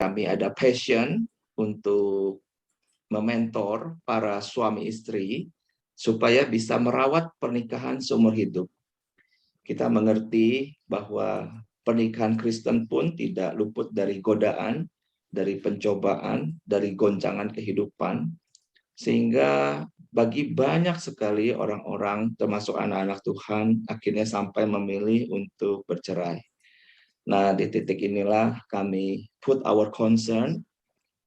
kami ada passion untuk mementor para suami istri supaya bisa merawat pernikahan seumur hidup. Kita mengerti bahwa pernikahan Kristen pun tidak luput dari godaan, dari pencobaan, dari goncangan kehidupan, sehingga bagi banyak sekali orang-orang termasuk anak-anak Tuhan akhirnya sampai memilih untuk bercerai. Nah, di titik inilah kami put our concern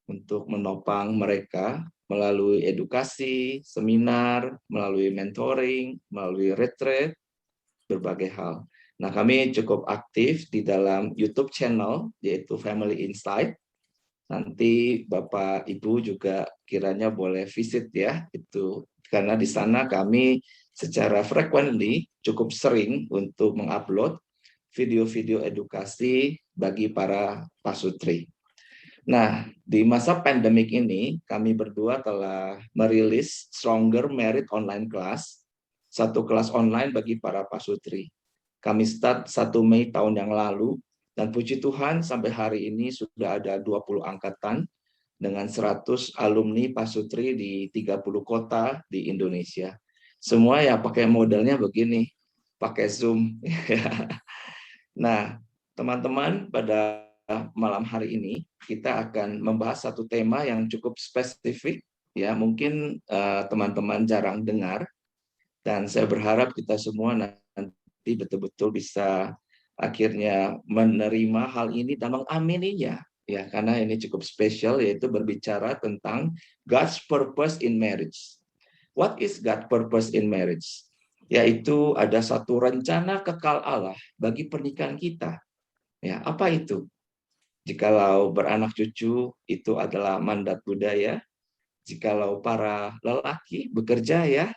untuk menopang mereka melalui edukasi, seminar, melalui mentoring, melalui retreat, berbagai hal. Nah, kami cukup aktif di dalam YouTube channel, yaitu Family Insight. Nanti Bapak Ibu juga kiranya boleh visit ya, itu karena di sana kami secara frequently cukup sering untuk mengupload video-video edukasi bagi para pasutri. Nah, di masa pandemik ini kami berdua telah merilis Stronger Married Online Class, satu kelas online bagi para pasutri. Kami start 1 Mei tahun yang lalu, dan puji Tuhan sampai hari ini sudah ada 20 angkatan dengan 100 alumni pasutri di 30 kota di Indonesia. Semua ya pakai modelnya begini, pakai Zoom. Nah, teman-teman, pada malam hari ini kita akan membahas satu tema yang cukup spesifik, ya mungkin teman-teman jarang dengar, dan saya berharap kita semua nanti betul-betul bisa akhirnya menerima hal ini dan mengamininya, ya karena ini cukup spesial, yaitu berbicara tentang God's purpose in marriage. What is God's purpose in marriage? Yaitu ada satu rencana kekal Allah bagi pernikahan kita. Ya, apa itu? Jikalau beranak cucu itu adalah mandat budaya, jikalau para lelaki bekerja ya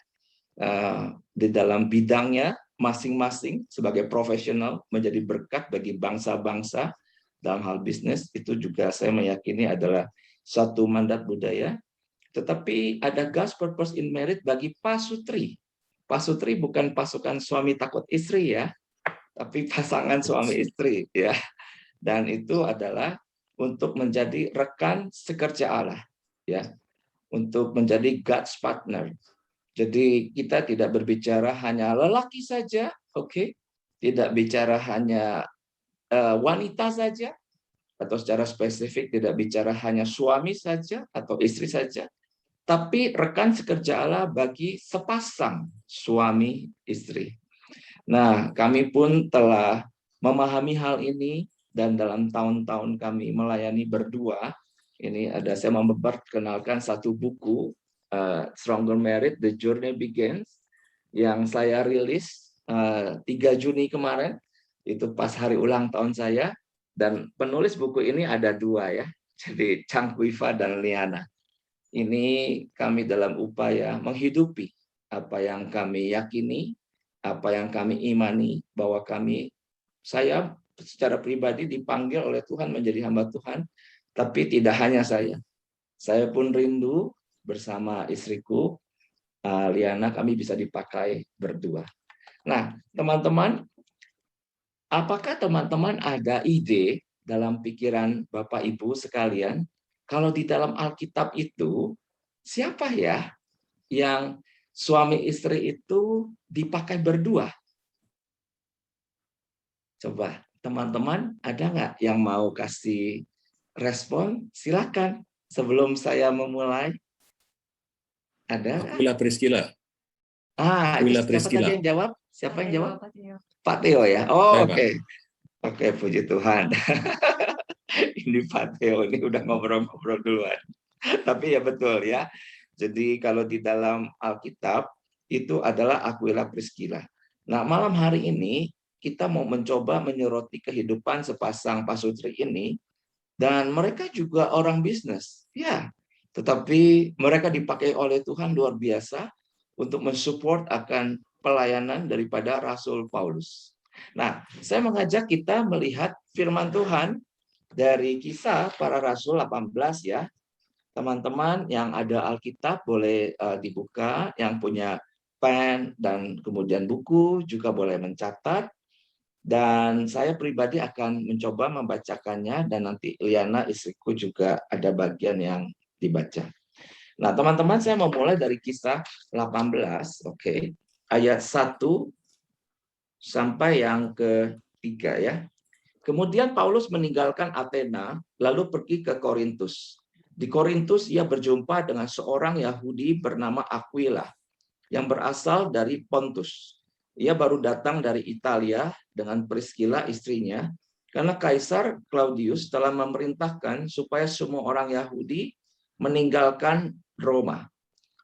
di dalam bidangnya masing-masing sebagai profesional menjadi berkat bagi bangsa-bangsa dalam hal bisnis, itu juga saya meyakini adalah satu mandat budaya. Tetapi ada God's purpose in marriage bagi pasutri. Pasutri bukan pasukan suami takut istri ya, tapi pasangan suami istri ya. Dan itu adalah untuk menjadi rekan sekerja Allah, ya, untuk menjadi God's partner. Jadi kita tidak berbicara hanya lelaki saja, oke? Tidak bicara hanya wanita saja, atau secara spesifik tidak bicara hanya suami saja atau istri saja, tapi rekan sekerja Allah bagi sepasang suami istri. Nah, kami pun telah memahami hal ini, dan dalam tahun-tahun kami melayani berdua, ini ada saya memperkenalkan satu buku, Stronger Married, The Journey Begins, yang saya rilis 3 Juni kemarin, itu pas hari ulang tahun saya, dan penulis buku ini ada 2 ya, jadi Chang Kuifa dan Liana. Ini kami dalam upaya menghidupi apa yang kami yakini, apa yang kami imani, bahwa saya secara pribadi dipanggil oleh Tuhan menjadi hamba Tuhan, tapi tidak hanya saya pun rindu bersama istriku, Liana, kami bisa dipakai berdua. Nah, teman-teman, apakah teman-teman ada ide dalam pikiran Bapak Ibu sekalian, kalau di dalam Alkitab itu, siapa ya yang suami istri itu dipakai berdua? Coba teman-teman ada nggak yang mau kasih respon? Silakan sebelum saya memulai. Ada? Aquila Priscilla. Itu Aquila siapa Priscilla. tadi yang jawab? Siapa yang jawab? Pak Teo ya. Oh, oke. Oke, puji Tuhan. Ini Pak Teo ini udah ngobrol-ngobrol duluan. Tapi ya betul ya. Jadi kalau di dalam Alkitab itu adalah Aquila Priscilla. Nah, malam hari ini kita mau mencoba menyoroti kehidupan sepasang pasutri ini, dan mereka juga orang bisnis. Ya, tetapi mereka dipakai oleh Tuhan luar biasa untuk mensupport akan pelayanan daripada Rasul Paulus. Nah, saya mengajak kita melihat firman Tuhan dari Kisah Para Rasul 18 ya. Teman-teman yang ada Alkitab boleh dibuka, yang punya pen dan kemudian buku juga boleh mencatat. Dan saya pribadi akan mencoba membacakannya dan nanti Liana istriku juga ada bagian yang dibaca. Nah, teman-teman, saya mau mulai dari Kisah 18, oke. Ayat 1 sampai yang ketiga ya. Kemudian Paulus meninggalkan Athena lalu pergi ke Korintus. Di Korintus ia berjumpa dengan seorang Yahudi bernama Aquila yang berasal dari Pontus. Ia baru datang dari Italia dengan Priscilla istrinya karena Kaisar Claudius telah memerintahkan supaya semua orang Yahudi meninggalkan Roma.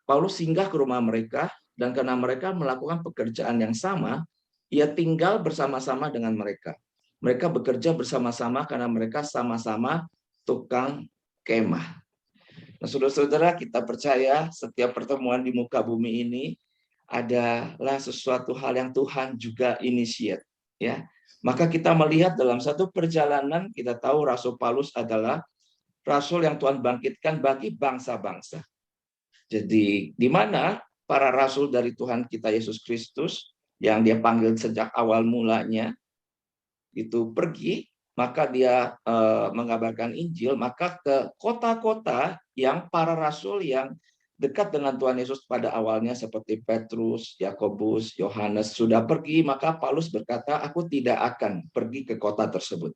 Paulus singgah ke rumah mereka dan karena mereka melakukan pekerjaan yang sama, ia tinggal bersama-sama dengan mereka. Mereka bekerja bersama-sama karena mereka sama-sama tukang kemah. Nah, saudara-saudara, kita percaya setiap pertemuan di muka bumi ini adalah sesuatu hal yang Tuhan juga initiate, ya. Maka kita melihat dalam satu perjalanan, kita tahu Rasul Paulus adalah rasul yang Tuhan bangkitkan bagi bangsa-bangsa. Jadi di mana para rasul dari Tuhan kita Yesus Kristus yang dia panggil sejak awal mulanya itu pergi, maka dia mengabarkan Injil, maka ke kota-kota yang para rasul yang dekat dengan Tuhan Yesus pada awalnya seperti Petrus, Yakobus, Yohanes sudah pergi, maka Paulus berkata, aku tidak akan pergi ke kota tersebut.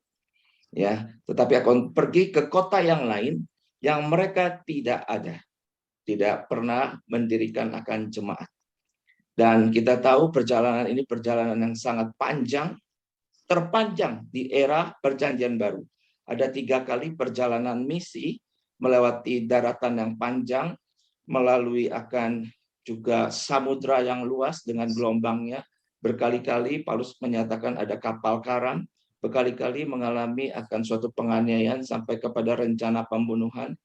Ya, tetapi akan pergi ke kota yang lain yang mereka tidak ada, tidak pernah mendirikan akan jemaat. Dan kita tahu perjalanan ini perjalanan yang sangat panjang, terpanjang di era Perjanjian Baru. Ada 3 kali perjalanan misi melewati daratan yang panjang, melalui akan juga samudra yang luas dengan gelombangnya. Berkali-kali Paulus menyatakan ada kapal karam, berkali-kali mengalami akan suatu penganiayaan sampai kepada rencana pembunuhan.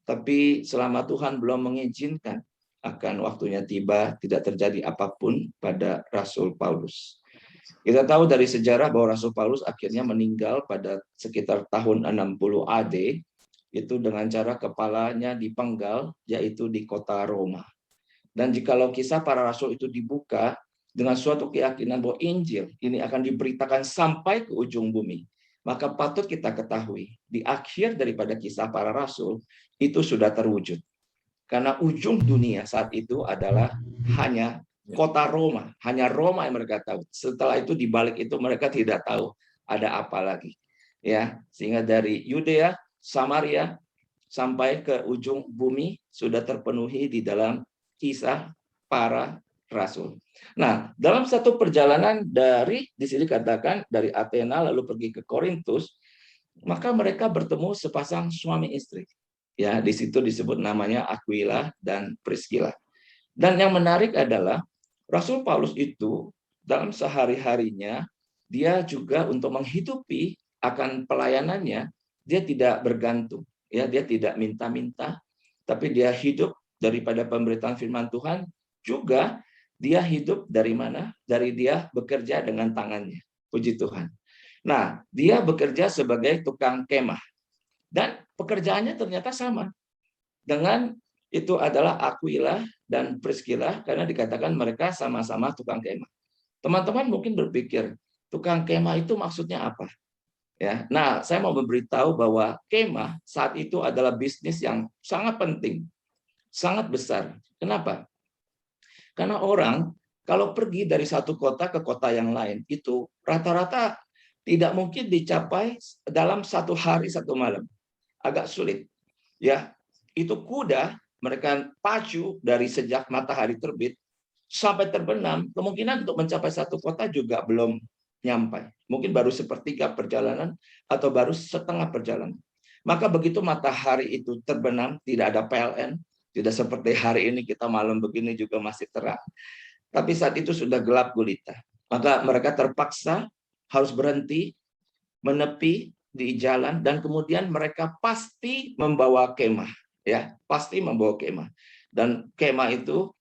Tapi selama Tuhan belum mengizinkan akan waktunya tiba, tidak terjadi apapun pada Rasul Paulus. Kita tahu dari sejarah bahwa Rasul Paulus akhirnya meninggal pada sekitar tahun 60 AD, itu dengan cara kepalanya dipenggal, yaitu di kota Roma. Dan jikalau kisah para rasul itu dibuka dengan suatu keyakinan bahwa Injil ini akan diberitakan sampai ke ujung bumi, maka patut kita ketahui di akhir daripada kisah para rasul itu sudah terwujud. Karena ujung dunia saat itu adalah hanya kota Roma, hanya Roma yang mereka tahu. Setelah itu di balik itu mereka tidak tahu ada apa lagi. Ya, sehingga dari Yudea, Samaria sampai ke ujung bumi sudah terpenuhi di dalam kisah para rasul. Nah, dalam satu perjalanan dari di sini katakan dari Athena lalu pergi ke Korintus, maka mereka bertemu sepasang suami istri. Ya, di situ disebut namanya Aquila dan Priscilla. Dan yang menarik adalah Rasul Paulus itu dalam sehari-harinya dia juga untuk menghidupi akan pelayanannya, dia tidak bergantung, ya, dia tidak minta-minta, tapi dia hidup daripada pemberitaan firman Tuhan, juga dia hidup dari mana? Dari dia bekerja dengan tangannya. Puji Tuhan. Nah, dia bekerja sebagai tukang kemah. Dan pekerjaannya ternyata sama dengan itu adalah Aquila dan Priscilla karena dikatakan mereka sama-sama tukang kemah. Teman-teman mungkin berpikir, tukang kemah itu maksudnya apa? Ya, nah, saya mau memberitahu bahwa kemah saat itu adalah bisnis yang sangat penting, sangat besar. Kenapa? Karena orang kalau pergi dari satu kota ke kota yang lain itu rata-rata tidak mungkin dicapai dalam 1 hari 1 malam. Agak sulit. Ya, itu kuda mereka pacu dari sejak matahari terbit sampai terbenam, kemungkinan untuk mencapai satu kota juga belum nyampai. Mungkin baru sepertiga perjalanan atau baru setengah perjalanan. Maka begitu matahari itu terbenam, tidak ada PLN, tidak seperti hari ini kita malam begini juga masih terang. Tapi saat itu sudah gelap gulita. Maka mereka terpaksa harus berhenti, menepi di jalan, dan kemudian mereka pasti membawa kemah. Ya, pasti membawa kemah. Dan kemah itu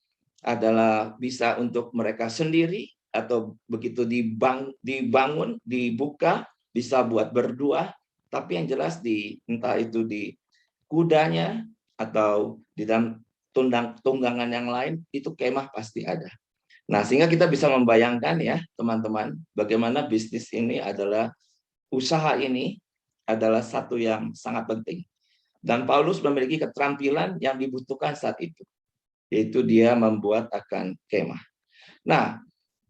adalah bisa untuk mereka sendiri atau begitu dibangun, dibuka, bisa buat berdua, tapi yang jelas entah itu di kudanya atau di dalam tunggangan yang lain, itu kemah pasti ada. Nah, sehingga kita bisa membayangkan ya, teman-teman, bagaimana bisnis ini adalah usaha ini adalah satu yang sangat penting. Dan Paulus memiliki keterampilan yang dibutuhkan saat itu, yaitu dia membuat akan kemah. Nah,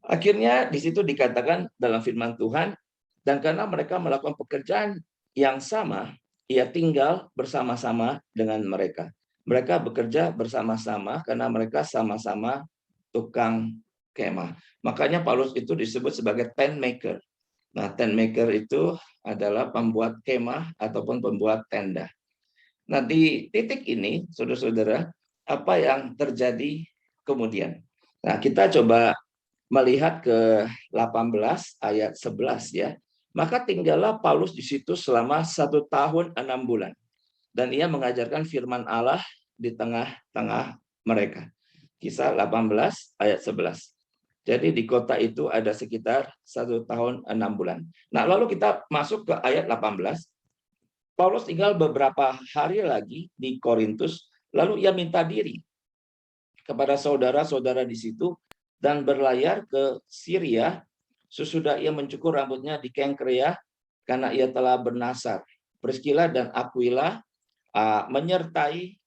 akhirnya di situ dikatakan dalam firman Tuhan, dan karena mereka melakukan pekerjaan yang sama, ia tinggal bersama-sama dengan mereka. Mereka bekerja bersama-sama karena mereka sama-sama tukang kemah. Makanya Paulus itu disebut sebagai tent maker. Nah, tent maker itu adalah pembuat kemah ataupun pembuat tenda. Nah, di titik ini, saudara-saudara, apa yang terjadi kemudian? Nah, kita coba melihat ke 18 ayat 11 ya. Maka tinggallah Paulus di situ selama 1 tahun 6 bulan. Dan ia mengajarkan firman Allah di tengah-tengah mereka. Kisah 18 ayat 11. Jadi di kota itu ada sekitar 1 tahun 6 bulan. Nah, lalu kita masuk ke ayat 18. Paulus tinggal beberapa hari lagi di Korintus, lalu ia minta diri kepada saudara-saudara di situ dan berlayar ke Syria sesudah ia mencukur rambutnya di Kengkrea karena ia telah bernasar. Priscilla dan Aquila menyertai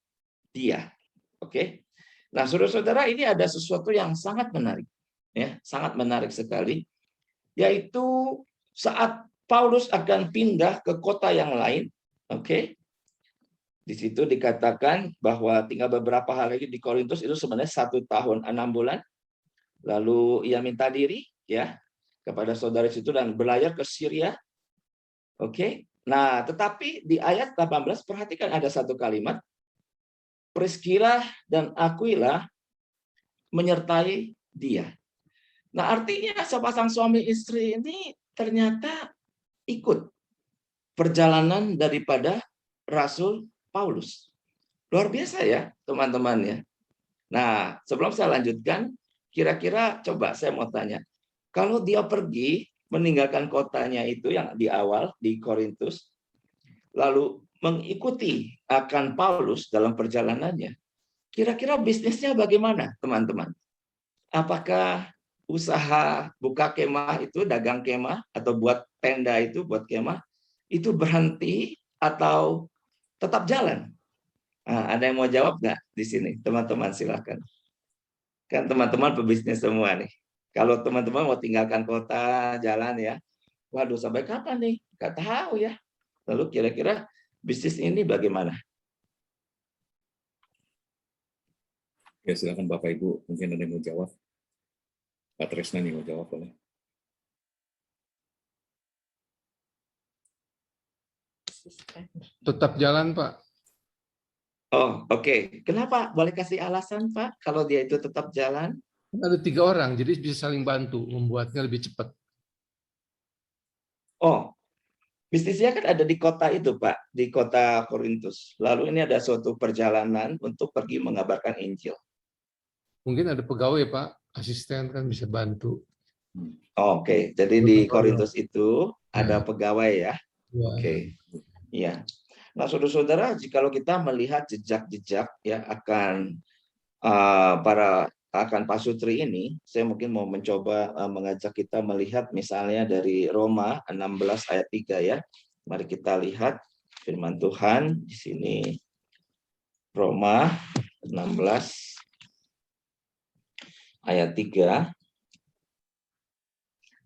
dia. Oke. Nah, saudara-saudara, ini ada sesuatu yang sangat menarik, ya, sangat menarik sekali, yaitu saat Paulus akan pindah ke kota yang lain. Oke. Di situ dikatakan bahwa tinggal beberapa hari lagi di Korintus itu sebenarnya 1 tahun 6 bulan. Lalu ia minta diri ya kepada saudara situ dan berlayar ke Syria. Oke. Nah, tetapi di ayat 18 perhatikan ada satu kalimat, Priscilla dan Aquila menyertai dia. Nah, artinya sepasang suami istri ini ternyata ikut perjalanan daripada Rasul Paulus. Luar biasa ya, teman-teman ya. Nah, sebelum saya lanjutkan, kira-kira coba saya mau tanya, kalau dia pergi meninggalkan kotanya itu yang di awal di Korintus, lalu mengikuti akan Paulus dalam perjalanannya, kira-kira bisnisnya bagaimana, teman-teman? Apakah usaha buka kemah itu, dagang kemah, atau buat tenda itu, buat kemah, itu berhenti atau tetap jalan? Nah, ada yang mau jawab nggak di sini? Teman-teman silakan. Kan teman-teman pebisnis semua nih. Kalau teman-teman mau tinggalkan kota, jalan ya, waduh sampai kapan nih? Nggak tahu ya. Lalu kira-kira bisnis ini bagaimana? Ya, silakan Bapak Ibu, mungkin ada yang mau jawab. Pak Tresna nih mau jawab boleh. Tetap jalan, Pak. Oh, oke. Kenapa? Boleh kasih alasan, Pak, kalau dia itu tetap jalan? Ada 3 orang, jadi bisa saling bantu, membuatnya lebih cepat. Oh, bisnisnya kan ada di kota itu, Pak, di kota Korintus. Lalu ini ada suatu perjalanan untuk pergi mengabarkan Injil. Mungkin ada pegawai, Pak, asisten kan bisa bantu. Oke, jadi di Korintus itu ada pegawai ya. Ya. Oke, iya. Nah, saudara-saudara, jikalau kita melihat jejak-jejak ya akan akan Pak Sutri ini, saya mungkin mau mencoba mengajak kita melihat misalnya dari Roma 16 ayat 3 ya. Mari kita lihat firman Tuhan di sini. Roma 16 ayat 3.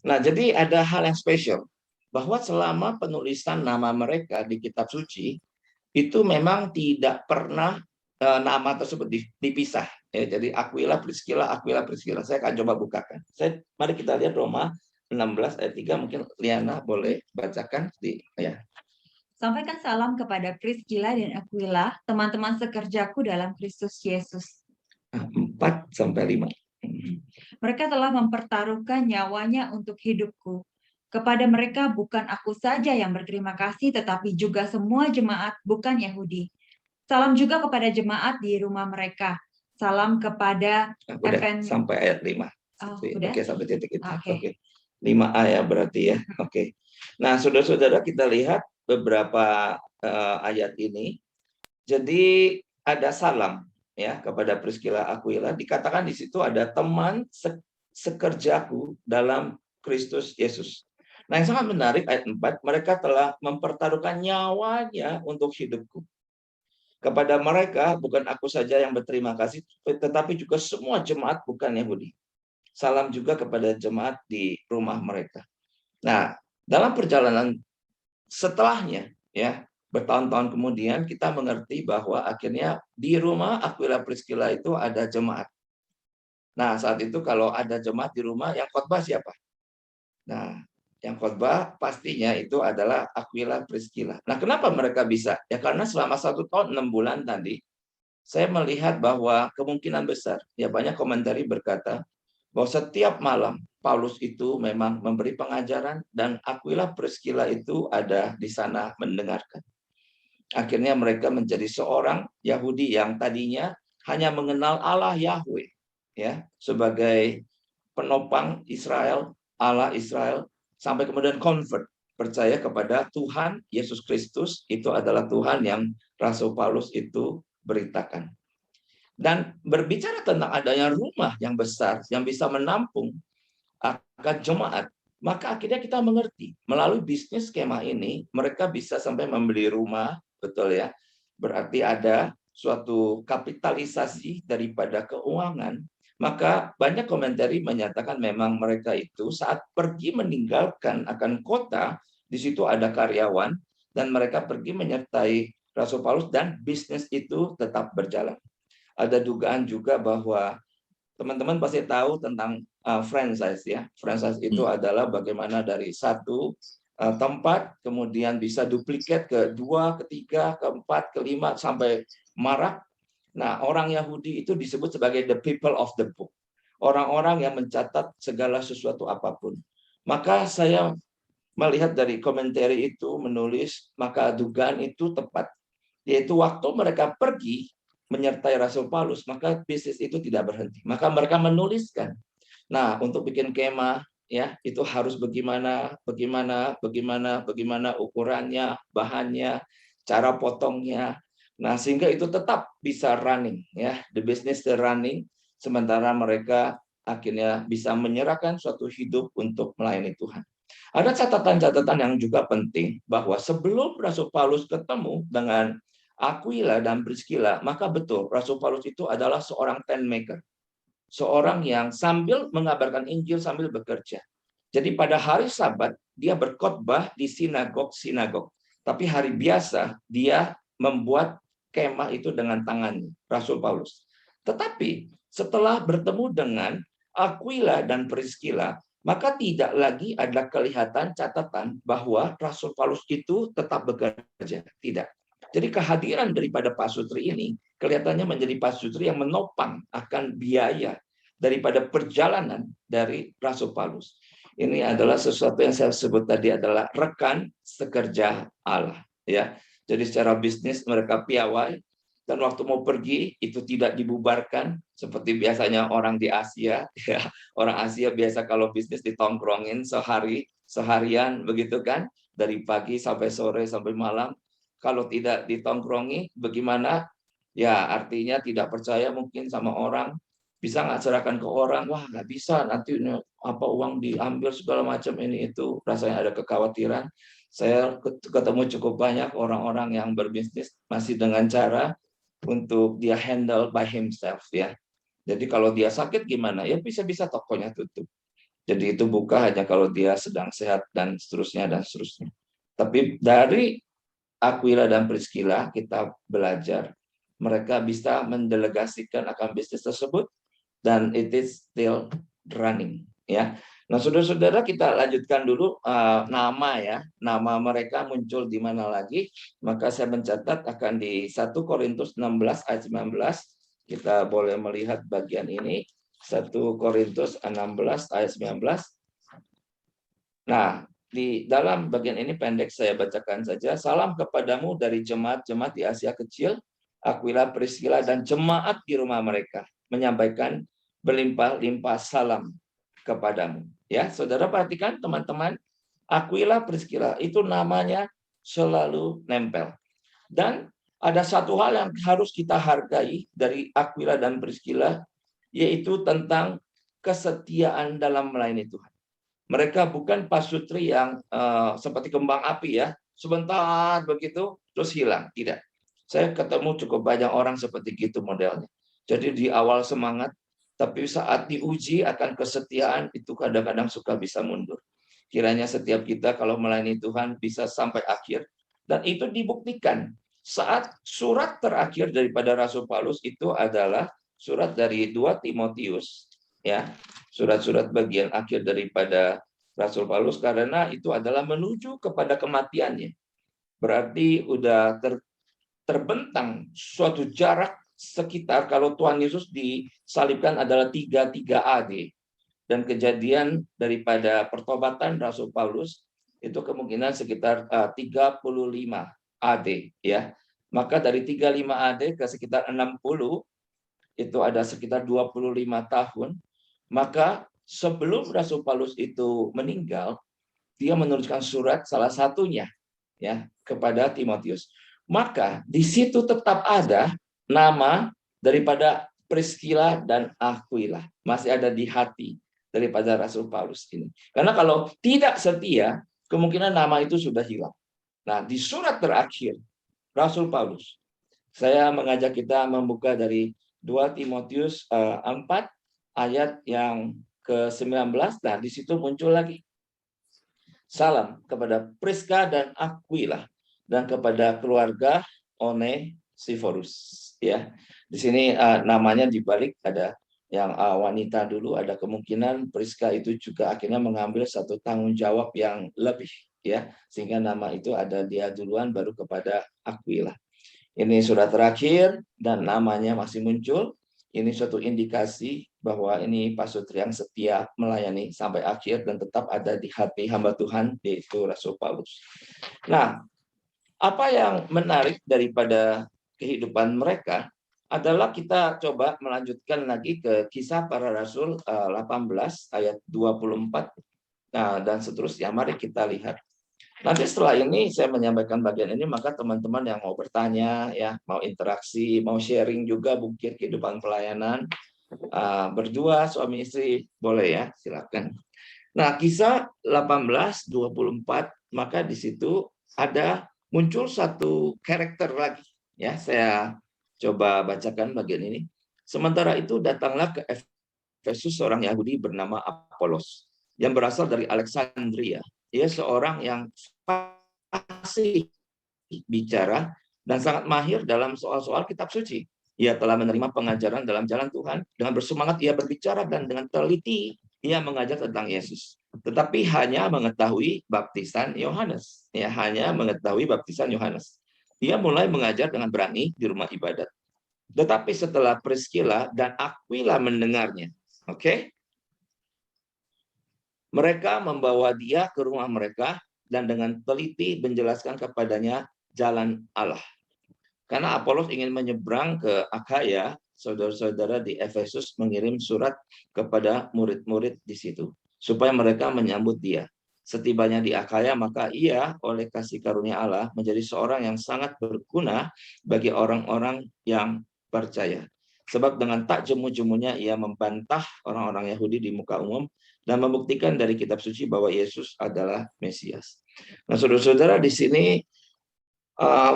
Nah, jadi ada hal yang spesial bahwa selama penulisan nama mereka di kitab suci itu memang tidak pernah nama tersebut dipisah. Ya, jadi Aquila, Priscilla. Saya akan coba bukakan. Mari kita lihat Roma 16 ayat 3. Mungkin Liana boleh bacakan ya. Sampaikan salam kepada Priscilla dan Aquila, teman-teman sekerjaku dalam Kristus Yesus. 4 sampai 5. Mereka telah mempertaruhkan nyawanya untuk hidupku. Kepada mereka bukan aku saja yang berterima kasih, tetapi juga semua jemaat bukan Yahudi. Salam juga kepada jemaat di rumah mereka. Salam kepada sampai ayat 5. Oke, sampai titik itu. Oke. 5a ya berarti ya. Oke. Nah, saudara-saudara, kita lihat beberapa ayat ini. Jadi ada salam ya kepada Priscilla Aquila, dikatakan di situ ada teman sekerjaku dalam Kristus Yesus. Nah, yang sangat menarik ayat 4, mereka telah mempertaruhkan nyawanya untuk hidupku. Kepada mereka, bukan aku saja yang berterima kasih, tetapi juga semua jemaat bukan Yahudi. Salam juga kepada jemaat di rumah mereka. Nah, dalam perjalanan setelahnya, ya, bertahun-tahun kemudian kita mengerti bahwa akhirnya di rumah Aquila Priscilla itu ada jemaat. Nah, saat itu kalau ada jemaat di rumah, yang khotbah siapa? Nah, yang khotbah pastinya itu adalah Aquila Priscilla. Nah, kenapa mereka bisa? Ya karena selama 1 tahun 6 bulan tadi, saya melihat bahwa kemungkinan besar, ya banyak komentari berkata, bahwa setiap malam Paulus itu memang memberi pengajaran dan Aquila Priscilla itu ada di sana mendengarkan. Akhirnya mereka menjadi seorang Yahudi yang tadinya hanya mengenal Allah Yahweh, ya, sebagai penopang Israel, Allah Israel, sampai kemudian convert, percaya kepada Tuhan Yesus Kristus itu adalah Tuhan yang Rasul Paulus itu beritakan. Dan berbicara tentang adanya rumah yang besar yang bisa menampung akan jemaat, maka akhirnya kita mengerti melalui bisnis skema ini mereka bisa sampai membeli rumah, betul ya. Berarti ada suatu kapitalisasi daripada keuangan. Maka banyak komentari menyatakan memang mereka itu saat pergi meninggalkan akan kota, di situ ada karyawan dan mereka pergi menyertai Rasul Paulus dan bisnis itu tetap berjalan. Ada dugaan juga bahwa teman-teman pasti tahu tentang franchise ya. Franchise itu adalah bagaimana dari satu tempat kemudian bisa duplikat ke 2, ke 3, ke 4, ke 5 sampai marak. Nah, orang Yahudi itu disebut sebagai the people of the book. Orang-orang yang mencatat segala sesuatu apapun. Maka saya melihat dari komentari itu menulis, maka dugaan itu tepat. Yaitu waktu mereka pergi menyertai Rasul Paulus, maka bisnis itu tidak berhenti. Maka mereka menuliskan. Nah, untuk bikin kemah, ya itu harus bagaimana ukurannya, bahannya, cara potongnya. Nah, sehingga itu tetap bisa running, ya, the business running, sementara mereka akhirnya bisa menyerahkan suatu hidup untuk melayani Tuhan. Ada catatan-catatan yang juga penting bahwa sebelum Rasul Paulus ketemu dengan Aquila dan Priscilla, maka betul Rasul Paulus itu adalah seorang tent maker. Seorang yang sambil mengabarkan Injil sambil bekerja. Jadi pada hari Sabat dia berkhotbah di sinagog. Tapi hari biasa dia membuat kemah itu dengan tangannya, Rasul Paulus. Tetapi setelah bertemu dengan Aquila dan Priscilla, maka tidak lagi ada kelihatan catatan bahwa Rasul Paulus itu tetap bekerja. Tidak. Jadi kehadiran daripada pasutri ini kelihatannya menjadi pasutri yang menopang akan biaya daripada perjalanan dari Rasul Paulus. Ini adalah sesuatu yang saya sebut tadi adalah rekan sekerja Allah. Ya, jadi secara bisnis mereka piawai dan waktu mau pergi itu tidak dibubarkan seperti biasanya orang di Asia. Ya, orang Asia biasa kalau bisnis ditongkrongin seharian begitu kan, dari pagi sampai sore sampai malam. Kalau tidak ditongkrongi, bagaimana? Ya, artinya tidak percaya mungkin sama orang. Bisa nggak serahkan ke orang? Wah, nggak bisa. Nanti apa uang diambil segala macam ini itu. Rasanya ada kekhawatiran. Saya ketemu cukup banyak orang-orang yang berbisnis masih dengan cara untuk dia handle by himself ya. Jadi kalau dia sakit gimana? Ya bisa-bisa tokonya tutup. Jadi itu buka hanya kalau dia sedang sehat dan seterusnya dan seterusnya. Tapi dari Aquila dan Priscilla kita belajar mereka bisa mendelegasikan akan bisnis tersebut dan it is still running ya. Nah, saudara-saudara kita lanjutkan dulu nama mereka muncul di mana lagi, maka saya mencatat akan di 1 Korintus 16 ayat 19. Kita boleh melihat bagian ini 1 Korintus 16 ayat 19. Nah, di dalam bagian ini pendek saya bacakan saja. Salam kepadamu dari jemaat-jemaat di Asia Kecil, Aquila, Priscilla, dan jemaat di rumah mereka. Menyampaikan berlimpah-limpah salam kepadamu. Ya, saudara perhatikan teman-teman, Aquila, Priscilla itu namanya selalu nempel. Dan ada satu hal yang harus kita hargai dari Aquila dan Priscilla, yaitu tentang kesetiaan dalam melayani Tuhan. Mereka bukan pasutri yang seperti kembang api ya, sebentar begitu terus hilang. Tidak. Saya ketemu cukup banyak orang seperti gitu modelnya. Jadi di awal semangat, tapi saat diuji akan kesetiaan itu kadang-kadang suka bisa mundur. Kiranya setiap kita kalau melayani Tuhan bisa sampai akhir. Dan itu dibuktikan saat surat terakhir daripada Rasul Paulus itu adalah surat dari 2 Timotius, ya, surat-surat bagian akhir daripada Rasul Paulus, karena itu adalah menuju kepada kematiannya. Berarti udah terbentang suatu jarak sekitar, kalau Tuhan Yesus disalibkan adalah 33 AD. Dan kejadian daripada pertobatan Rasul Paulus itu kemungkinan sekitar 35 AD, ya. Maka dari 35 AD ke sekitar 60 itu ada sekitar 25 tahun. Maka sebelum Rasul Paulus itu meninggal, dia menuliskan surat salah satunya ya kepada Timotius. Maka di situ tetap ada nama daripada Priscilla dan Aquila, masih ada di hati daripada Rasul Paulus ini. Karena kalau tidak setia, kemungkinan nama itu sudah hilang. Nah, di surat terakhir Rasul Paulus, saya mengajak kita membuka dari 2 Timotius 4 ayat yang ke-19. Nah, di situ muncul lagi. Salam kepada Priska dan Aquila dan kepada keluarga Onesiphorus. Ya, di sini namanya dibalik, ada yang wanita dulu, ada kemungkinan Priska itu juga akhirnya mengambil satu tanggung jawab yang lebih, ya, sehingga nama itu ada dia duluan baru kepada Aquila. Ini surat terakhir dan namanya masih muncul. Ini suatu indikasi bahwa ini pasutri yang setia melayani sampai akhir dan tetap ada di hati hamba Tuhan, yaitu Rasul Paulus. Nah, apa yang menarik daripada kehidupan mereka adalah kita coba melanjutkan lagi ke Kisah Para Rasul 18 ayat 24 dan seterusnya. Mari kita lihat. Nanti setelah ini saya menyampaikan bagian ini, maka teman-teman yang mau bertanya, ya, mau interaksi, mau sharing juga mungkin kehidupan pelayanan, berdua suami istri boleh ya, silakan. Nah, Kisah 18:24, maka di situ ada muncul satu karakter lagi, ya. Saya coba bacakan bagian ini. Sementara itu datanglah ke Efesus seorang Yahudi bernama Apolos yang berasal dari Alexandria. Dia seorang yang fasih bicara dan sangat mahir dalam soal-soal kitab suci. Ia telah menerima pengajaran dalam jalan Tuhan. Dengan bersemangat ia berbicara dan dengan teliti ia mengajar tentang Yesus. Tetapi hanya mengetahui baptisan Yohanes. Ya, hanya mengetahui baptisan Yohanes. Dia mulai mengajar dengan berani di rumah ibadat. Tetapi setelah Priscilla dan Aquila mendengarnya, mereka membawa dia ke rumah mereka dan dengan teliti menjelaskan kepadanya jalan Allah. Karena Apolos ingin menyeberang ke Akhaya, saudara-saudara di Efesus mengirim surat kepada murid-murid di situ supaya mereka menyambut dia. Setibanya di Akhaya, maka ia oleh kasih karunia Allah menjadi seorang yang sangat berguna bagi orang-orang yang percaya. Sebab dengan tak jemu-jemunya ia membantah orang-orang Yahudi di muka umum dan membuktikan dari kitab suci bahwa Yesus adalah Mesias. Nah, saudara-saudara, di sini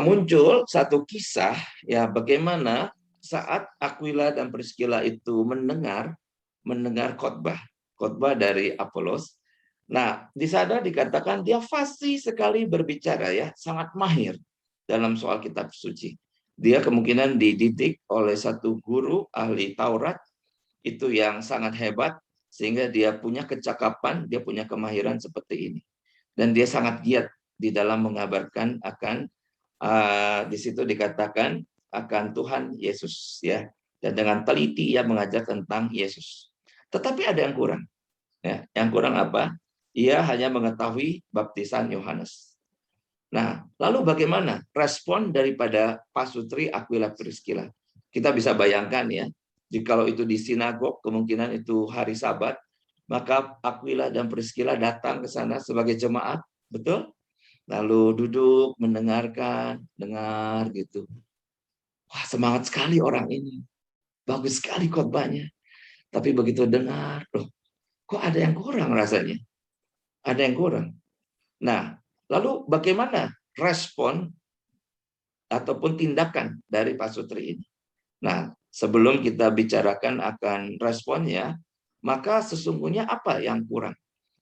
muncul satu kisah, ya, bagaimana saat Aquila dan Priscilla itu mendengar khotbah dari Apolos. Nah, di sana dikatakan dia fasih sekali berbicara, ya, sangat mahir dalam soal kitab suci. Dia kemungkinan dididik oleh satu guru ahli Taurat itu yang sangat hebat, sehingga dia punya kecakapan, dia punya kemahiran seperti ini. Dan dia sangat giat di dalam mengabarkan akan, di situ dikatakan akan Tuhan Yesus, ya. Dan dengan teliti ia mengajar tentang Yesus. Tetapi ada yang kurang. Ya, yang kurang apa? Ia hanya mengetahui baptisan Yohanes. Nah, lalu bagaimana respon daripada pasutri Aquila Priscilla? Kita bisa bayangkan, ya, jikalau itu di sinagog, kemungkinan itu hari Sabat, maka Aquila dan Priscilla datang ke sana sebagai jemaat, betul? Lalu duduk mendengarkan, dengar gitu. Wah, semangat sekali orang ini. Bagus sekali khotbahnya. Tapi begitu dengar, loh, kok ada yang kurang rasanya? Ada yang kurang. Nah, lalu bagaimana respon ataupun tindakan dari Pak Sutri ini? Nah, sebelum kita bicarakan akan responnya, maka sesungguhnya apa yang kurang?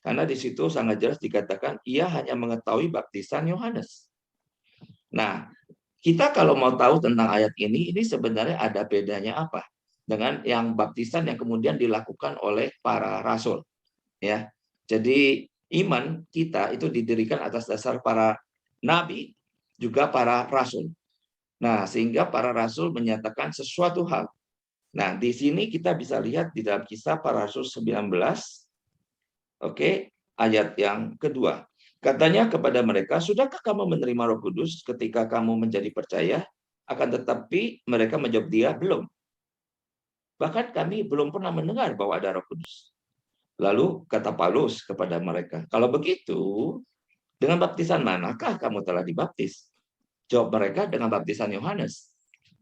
Karena di situ sangat jelas dikatakan ia hanya mengetahui baptisan Yohanes. Nah, kita kalau mau tahu tentang ayat ini sebenarnya ada bedanya apa dengan yang baptisan yang kemudian dilakukan oleh para rasul, ya. Jadi iman kita itu didirikan atas dasar para nabi juga para rasul. Nah, sehingga para rasul menyatakan sesuatu hal. Nah, di sini kita bisa lihat di dalam Kisah Para Rasul 19, oke, ayat yang kedua. Katanya kepada mereka, sudahkah kamu menerima Roh Kudus ketika kamu menjadi percaya? Akan tetapi mereka menjawab dia, belum. Bahkan kami belum pernah mendengar bahwa ada Roh Kudus. Lalu kata Paulus kepada mereka, kalau begitu, dengan baptisan manakah kamu telah dibaptis? Jawab mereka, dengan baptisan Yohanes.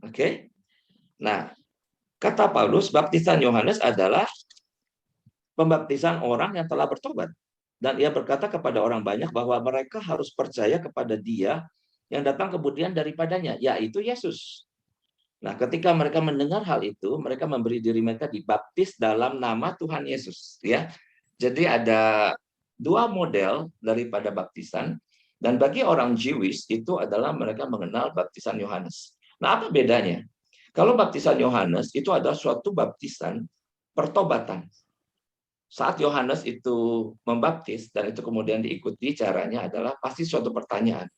Oke. Nah, kata Paulus, baptisan Yohanes adalah pembaptisan orang yang telah bertobat. Dan ia berkata kepada orang banyak bahwa mereka harus percaya kepada dia yang datang kemudian daripadanya, yaitu Yesus. Nah, ketika mereka mendengar hal itu, mereka memberi diri mereka dibaptis dalam nama Tuhan Yesus. Ya, jadi ada dua model daripada baptisan. Dan bagi orang Jewish itu adalah mereka mengenal baptisan Yohanes. Nah, apa bedanya? Kalau baptisan Yohanes itu adalah suatu baptisan pertobatan. Saat Yohanes itu membaptis dan itu kemudian diikuti caranya adalah pasti suatu pertanyaan.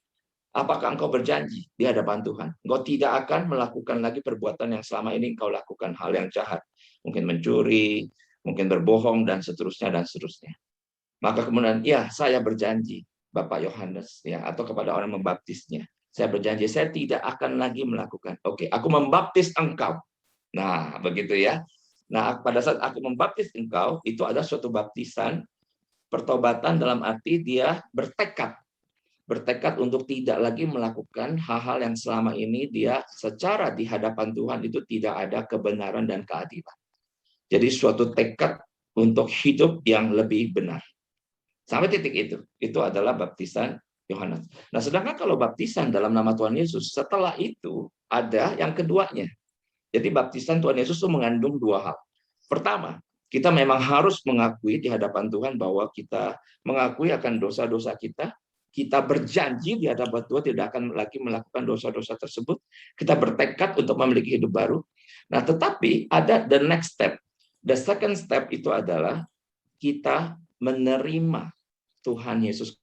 Apakah engkau berjanji di hadapan Tuhan? Engkau tidak akan melakukan lagi perbuatan yang selama ini engkau lakukan, hal yang jahat. Mungkin mencuri, mungkin berbohong, dan seterusnya, dan seterusnya. Maka kemudian, ya saya berjanji, Bapak Yohanes, ya, atau kepada orang membaptisnya. Saya berjanji, saya tidak akan lagi melakukan. Oke, aku membaptis engkau. Nah, begitu ya. Nah, pada saat aku membaptis engkau, itu ada suatu baptisan, pertobatan dalam arti dia bertekad untuk tidak lagi melakukan hal-hal yang selama ini dia secara di hadapan Tuhan itu tidak ada kebenaran dan keadilan. Jadi suatu tekad untuk hidup yang lebih benar. Sampai titik itu adalah baptisan Yohanes. Nah, sedangkan kalau baptisan dalam nama Tuhan Yesus, setelah itu ada yang keduanya. Jadi baptisan Tuhan Yesus itu mengandung dua hal. Pertama, kita memang harus mengakui di hadapan Tuhan bahwa kita mengakui akan dosa-dosa kita. Kita berjanji di hadapan Tuhan tidak akan lagi melakukan dosa-dosa tersebut. Kita bertekad untuk memiliki hidup baru. Nah, tetapi ada the next step. The second step itu adalah kita menerima Tuhan Yesus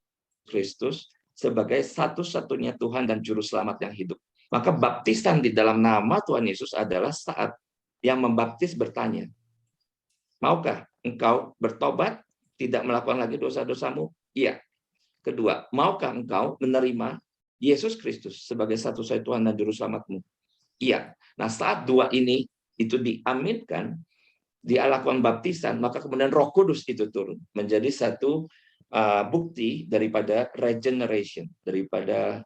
Kristus sebagai satu-satunya Tuhan dan Juru Selamat yang hidup. Maka baptisan di dalam nama Tuhan Yesus adalah saat yang membaptis bertanya, maukah engkau bertobat, tidak melakukan lagi dosa-dosamu? Iya. Kedua, maukah engkau menerima Yesus Kristus sebagai satu-satunya Tuhan dan Juru Selamatmu? Iya. Nah, saat dua ini itu diaminkan, dilakukan baptisan, maka kemudian Roh Kudus itu turun menjadi satu bukti daripada regeneration, daripada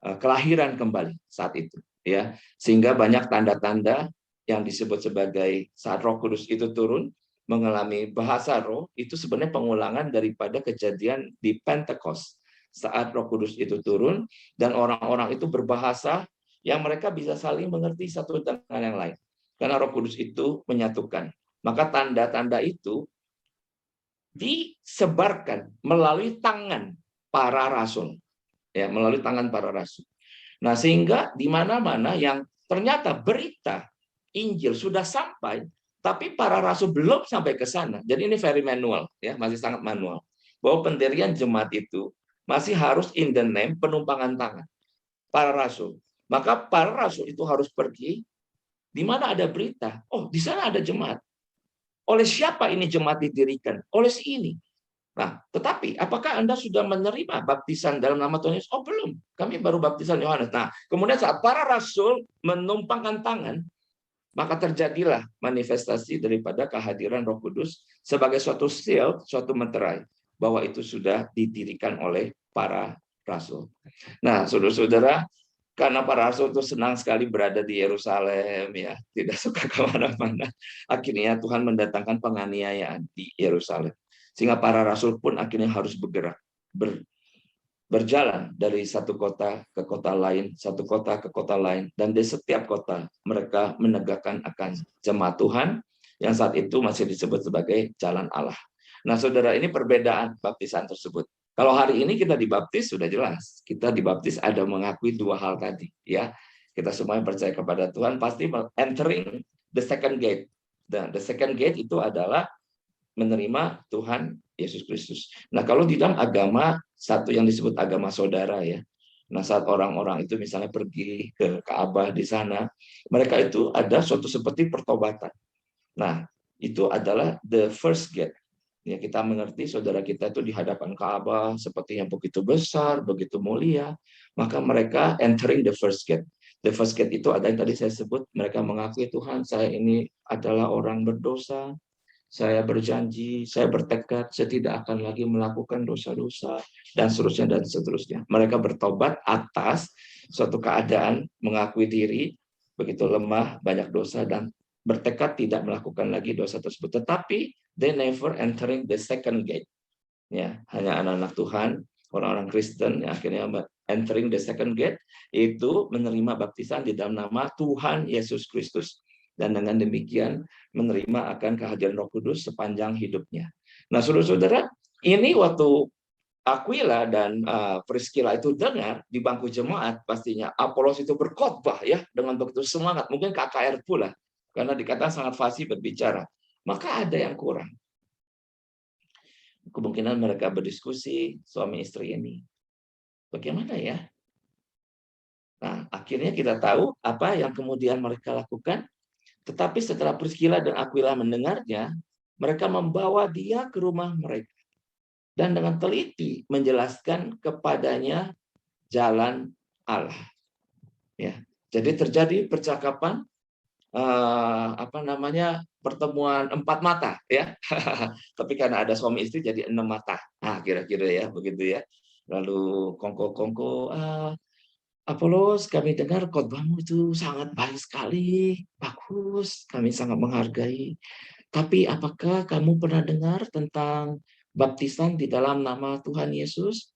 kelahiran kembali saat itu, ya. Sehingga banyak tanda-tanda yang disebut sebagai saat Roh Kudus itu turun, mengalami bahasa roh, itu sebenarnya pengulangan daripada kejadian di Pentecost saat Roh Kudus itu turun dan orang-orang itu berbahasa yang mereka bisa saling mengerti satu dengan yang lain karena Roh Kudus itu menyatukan. Maka tanda-tanda itu disebarkan melalui tangan para rasul, ya, melalui tangan para rasul. Nah, sehingga di mana-mana yang ternyata berita Injil sudah sampai, tapi para rasul belum sampai ke sana. Jadi ini very manual, ya, masih sangat manual. Bahwa pendirian jemaat itu masih harus in the name penumpangan tangan para rasul. Maka para rasul itu harus pergi di mana ada berita. Oh, di sana ada jemaat. Oleh siapa ini jemaat didirikan? Oleh si ini. Nah, tetapi apakah Anda sudah menerima baptisan dalam nama Tuhan Yesus? Oh, belum. Kami baru baptisan Yohanes. Nah, kemudian saat para rasul menumpangkan tangan, maka terjadilah manifestasi daripada kehadiran Roh Kudus sebagai suatu seal, suatu meterai bahwa itu sudah didirikan oleh para rasul. Nah, saudara-saudara, Karena para rasul itu senang sekali berada di Yerusalem, ya, tidak suka kemana-mana. Akhirnya Tuhan mendatangkan penganiayaan di Yerusalem, sehingga para rasul pun akhirnya harus bergerak, berjalan dari satu kota ke kota lain, satu kota ke kota lain, dan di setiap kota mereka menegakkan akan jemaat Tuhan yang saat itu masih disebut sebagai Jalan Allah. Nah, saudara, ini perbedaan baptisan tersebut. Kalau hari ini kita dibaptis sudah jelas, kita dibaptis ada mengakui dua hal tadi, ya. Kita semua yang percaya kepada Tuhan pasti entering the second gate. Dan the second gate itu adalah menerima Tuhan Yesus Kristus. Nah, kalau di dalam agama satu yang disebut agama saudara, ya. Nah, saat orang-orang itu misalnya pergi ke Ka'bah di sana, mereka itu ada suatu seperti pertobatan. Nah, itu adalah the first gate. Ya, kita mengerti saudara kita itu di hadapan Ka'bah seperti yang begitu besar, begitu mulia, maka mereka entering the first gate. The first gate itu ada yang tadi saya sebut, mereka mengakui Tuhan, saya ini adalah orang berdosa, saya berjanji, saya bertekad, saya tidak akan lagi melakukan dosa-dosa, dan seterusnya, dan seterusnya. Mereka bertobat atas suatu keadaan, mengakui diri, begitu lemah, banyak dosa, dan bertekad tidak melakukan lagi dosa tersebut. Tetapi they never entering the second gate. Ya, hanya anak-anak Tuhan, orang-orang Kristen yang akhirnya entering the second gate itu menerima baptisan di dalam nama Tuhan Yesus Kristus, dan dengan demikian menerima akan kehadiran Roh Kudus sepanjang hidupnya. Nah, saudara-saudara, ini waktu Aquila dan Priscilla itu dengar di bangku jemaat, pastinya Apolos itu berkhotbah, ya, dengan begitu semangat, mungkin KKR pula, karena dikatakan sangat fasih berbicara. Maka ada yang kurang. Kemungkinan mereka berdiskusi, suami istri ini. Bagaimana ya? Nah, akhirnya kita tahu apa yang kemudian mereka lakukan. Tetapi setelah Priscilla dan Aquila mendengarnya, mereka membawa dia ke rumah mereka. Dan dengan teliti menjelaskan kepadanya jalan Allah. Ya, jadi terjadi percakapan, pertemuan 4 mata, ya. Tapi karena ada suami istri jadi 6 mata. Nah, kira-kira ya begitu, ya. Lalu kongko-kongko, Apolos, kami dengar khotbahmu itu sangat baik sekali, bagus, kami sangat menghargai. Tapi apakah kamu pernah dengar tentang baptisan di dalam nama Tuhan Yesus?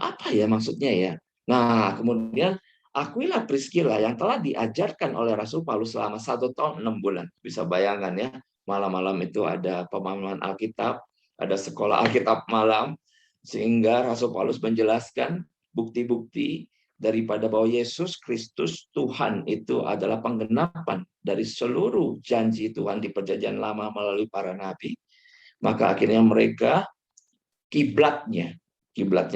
Apa ya maksudnya, ya? Nah, kemudian Aquila Priscilla yang telah diajarkan oleh Rasul Paulus selama 1 tahun 6 bulan. Bisa bayangkan, ya, malam-malam itu ada pemahaman Alkitab, ada sekolah Alkitab malam, sehingga Rasul Paulus menjelaskan bukti-bukti daripada bahwa Yesus Kristus Tuhan itu adalah penggenapan dari seluruh janji Tuhan di Perjanjian Lama melalui para nabi. Maka akhirnya mereka kiblatnya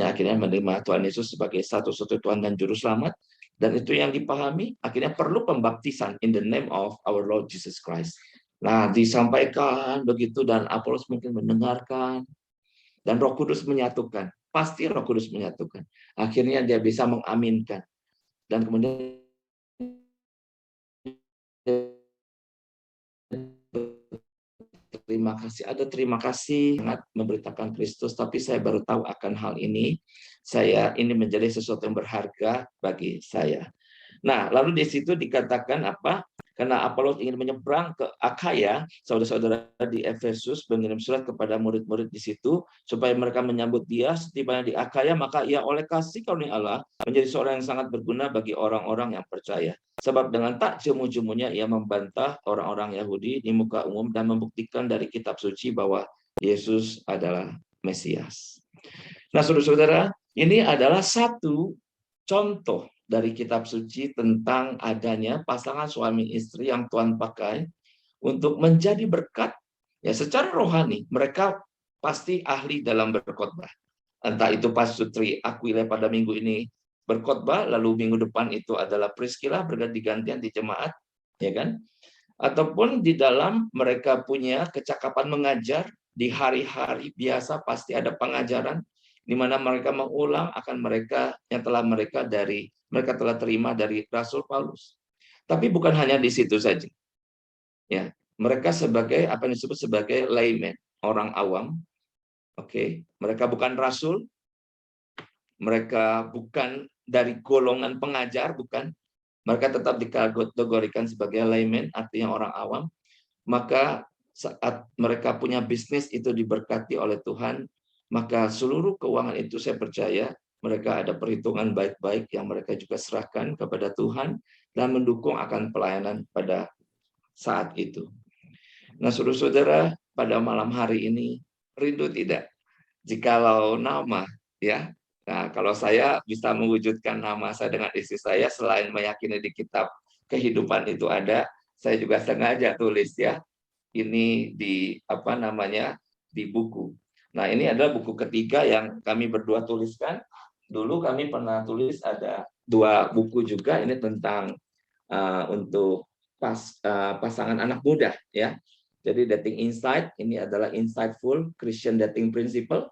akhirnya menerima Tuhan Yesus sebagai satu-satunya Tuhan dan Juru Selamat, dan itu yang dipahami akhirnya perlu pembaptisan in the name of our Lord Jesus Christ. Nah, disampaikan begitu dan Apolos mungkin mendengarkan dan Roh Kudus menyatukan. Pasti Roh Kudus menyatukan. Akhirnya dia bisa mengaminkan. Dan kemudian terima kasih sangat memberitakan Kristus, tapi saya baru tahu akan hal ini. Ini menjadi sesuatu yang berharga bagi saya. Nah, lalu di situ dikatakan apa? Karena Apolos ingin menyeberang ke Akhaya, saudara-saudara di Efesus mengirim surat kepada murid-murid di situ supaya mereka menyambut dia setibanya di Akhaya, maka ia oleh kasih karunia Allah menjadi seorang yang sangat berguna bagi orang-orang yang percaya. Sebab dengan tak jemu-jemunya ia membantah orang-orang Yahudi di muka umum dan membuktikan dari kitab suci bahwa Yesus adalah Mesias. Nah, saudara-saudara, ini adalah satu contoh dari kitab suci tentang adanya pasangan suami istri yang Tuhan pakai untuk menjadi berkat. Ya, secara rohani mereka pasti ahli dalam berkhotbah. Entah itu Pasutri Aquila pada minggu ini berkhotbah, lalu minggu depan itu adalah Priscilla berganti-gantian di jemaat, ya kan? Ataupun di dalam mereka punya kecakapan mengajar di hari-hari biasa pasti ada pengajaran di mana mereka mengulang akan mereka yang telah mereka telah terima dari Rasul Paulus. Tapi bukan hanya di situ saja. Ya, mereka sebagai apa yang disebut sebagai layman, orang awam. Oke, mereka bukan rasul, mereka bukan dari golongan pengajar, bukan. Mereka tetap dikategorikan sebagai layman, artinya orang awam. Maka saat mereka punya bisnis itu diberkati oleh Tuhan, maka seluruh keuangan itu saya percaya mereka ada perhitungan baik-baik yang mereka juga serahkan kepada Tuhan dan mendukung akan pelayanan pada saat itu. Nah, saudara-saudara, pada malam hari ini rindu tidak jikalau nama, ya. Nah, kalau saya bisa mewujudkan nama saya dengan istri saya, selain meyakini di kitab kehidupan itu ada, saya juga sengaja tulis ya. Ini di di buku. Nah, ini adalah buku ketiga yang kami berdua tuliskan. Dulu kami pernah tulis ada 2 buku juga, ini tentang untuk pasangan anak muda ya. Jadi Dating Insight ini adalah Insightful Christian Dating Principle.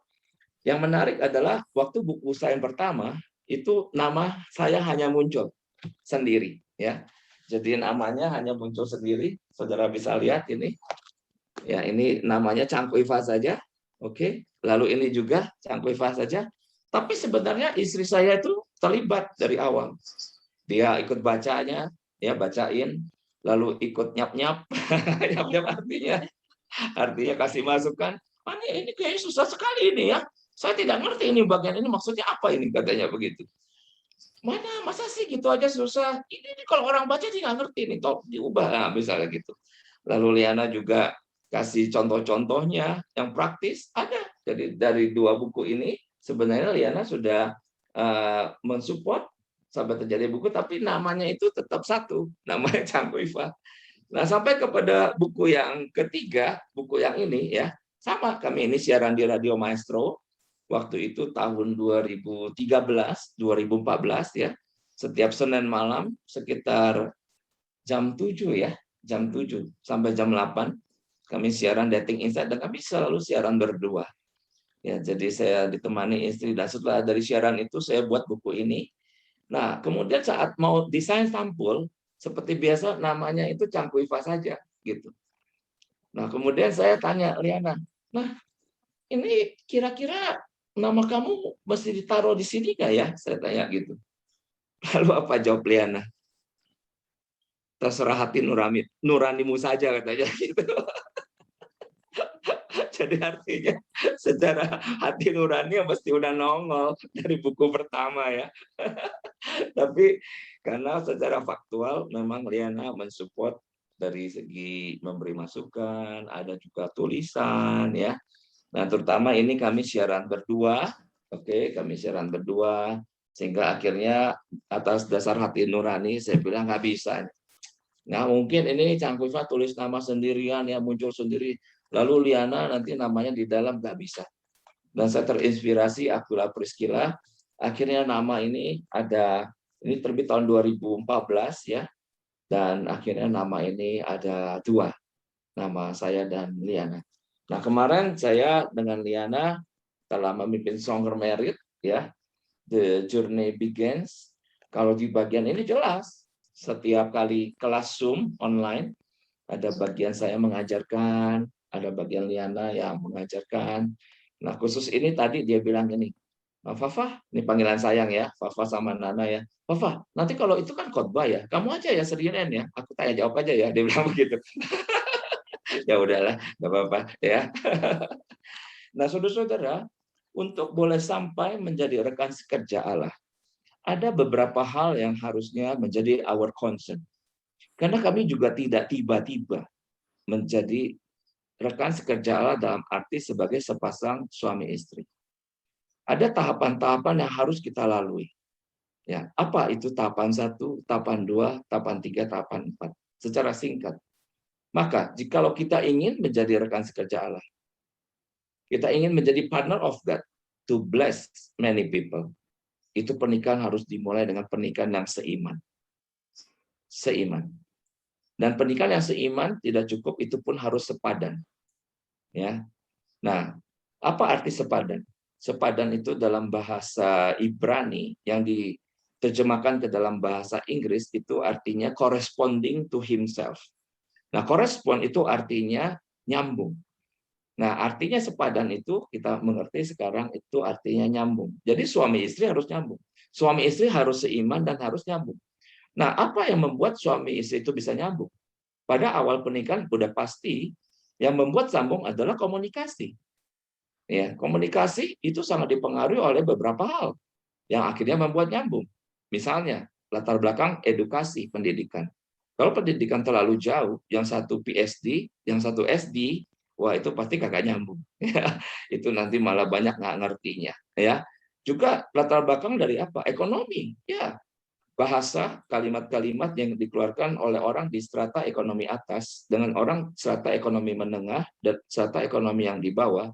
Yang menarik adalah waktu buku saya yang pertama itu nama saya hanya muncul sendiri ya. Jadi namanya hanya muncul sendiri. Saudara bisa lihat ini. Ya, ini namanya Cangkuiva saja. Oke. Lalu ini juga Cangkuiva saja. Tapi sebenarnya istri saya itu terlibat dari awal. Dia ikut bacanya, ya bacain, lalu ikut nyap-nyap. Nyap-nyap artinya kasih masukan. Ini kayaknya susah sekali ini ya. Saya tidak ngerti ini bagian ini maksudnya apa ini, katanya begitu. Masa sih gitu aja susah? Ini kalau orang baca dia nggak ngerti ini, tolong diubah, nah, misalnya gitu. Lalu Liana juga kasih contoh-contohnya yang praktis ada. Jadi dari 2 buku ini sebenarnya Liana sudah mensupport Sahabat Terjadi Buku, tapi namanya itu tetap satu, namanya Cangkuiva. Nah, sampai kepada buku yang ketiga, buku yang ini ya, sama kami ini siaran di Radio Maestro. Waktu itu tahun 2013, 2014 ya. Setiap Senin malam sekitar jam 7 ya, jam 7 sampai jam 8 kami siaran Dating Insight, dan kami selalu siaran berdua. Ya, jadi saya ditemani istri, dan setelah dari siaran itu saya buat buku ini. Nah, kemudian saat mau desain sampul, seperti biasa namanya itu Cangkuiva saja gitu. Nah, kemudian saya tanya Liana, nah ini kira-kira nama kamu mesti ditaruh di sini nggak ya? Saya tanya gitu. Lalu apa jawab Liana? Terserah hati nuranimu saja, katanya gitu. Jadi artinya secara hati nurani mesti udah nongol dari buku pertama ya. Tapi karena secara faktual memang Liana mensupport dari segi memberi masukan, ada juga tulisan ya. Nah, terutama ini kami siaran berdua, oke, kami siaran berdua, sehingga akhirnya atas dasar hati nurani saya bilang nggak bisa. Nggak mungkin ini Cangkuiva tulis nama sendirian ya, muncul sendiri. Lalu Liana nanti namanya di dalam, nggak bisa. Dan saya terinspirasi Aquila Priscilla. Akhirnya nama ini ada, ini terbit tahun 2014 ya. Dan akhirnya nama ini ada 2. Nama saya dan Liana. Nah, kemarin saya dengan Liana telah memimpin Stronger Merit ya. The Journey Begins. Kalau di bagian ini jelas, setiap kali kelas Zoom online ada bagian saya mengajarkan, ada bagian Liana yang mengajarkan. Nah, khusus ini tadi dia bilang ini, Fafa, ini panggilan sayang ya, Fafa sama Nana ya. Fafa, nanti kalau itu kan khotbah ya, kamu aja ya sendirian ya, aku tanya jawab aja ya, dia bilang begitu. Ya udahlah, nggak apa-apa ya. Nah, saudara-saudara, untuk boleh sampai menjadi rekan sekerja Allah, ada beberapa hal yang harusnya menjadi our concern. Karena kami juga tidak tiba-tiba menjadi rekan sekerja Allah dalam arti sebagai sepasang suami istri. Ada tahapan-tahapan yang harus kita lalui. Ya, apa itu tahapan 1, tahapan 2, tahapan 3, tahapan 4? Secara singkat. Maka, jikalau kita ingin menjadi rekan sekerja Allah, kita ingin menjadi partner of God to bless many people, itu pernikahan harus dimulai dengan pernikahan yang seiman. Seiman. Dan pernikahan yang seiman tidak cukup, itu pun harus sepadan. Ya. Nah, apa arti sepadan? Sepadan itu dalam bahasa Ibrani yang diterjemahkan ke dalam bahasa Inggris itu artinya corresponding to himself. Nah, correspond itu artinya nyambung. Nah, artinya sepadan itu kita mengerti sekarang itu artinya nyambung. Jadi suami istri harus nyambung. Suami istri harus seiman dan harus nyambung. Nah, apa yang membuat suami istri itu bisa nyambung? Pada awal pernikahan sudah pasti yang membuat sambung adalah komunikasi. Ya, komunikasi itu sangat dipengaruhi oleh beberapa hal yang akhirnya membuat nyambung. Misalnya, latar belakang edukasi pendidikan. Kalau pendidikan terlalu jauh, yang satu PhD, yang satu SD, wah itu pasti kagak nyambung. Itu nanti malah banyak nggak ngertinya. Ya, juga latar belakang dari apa? Ekonomi. Ya, bahasa kalimat-kalimat yang dikeluarkan oleh orang di strata ekonomi atas dengan orang strata ekonomi menengah dan strata ekonomi yang di bawah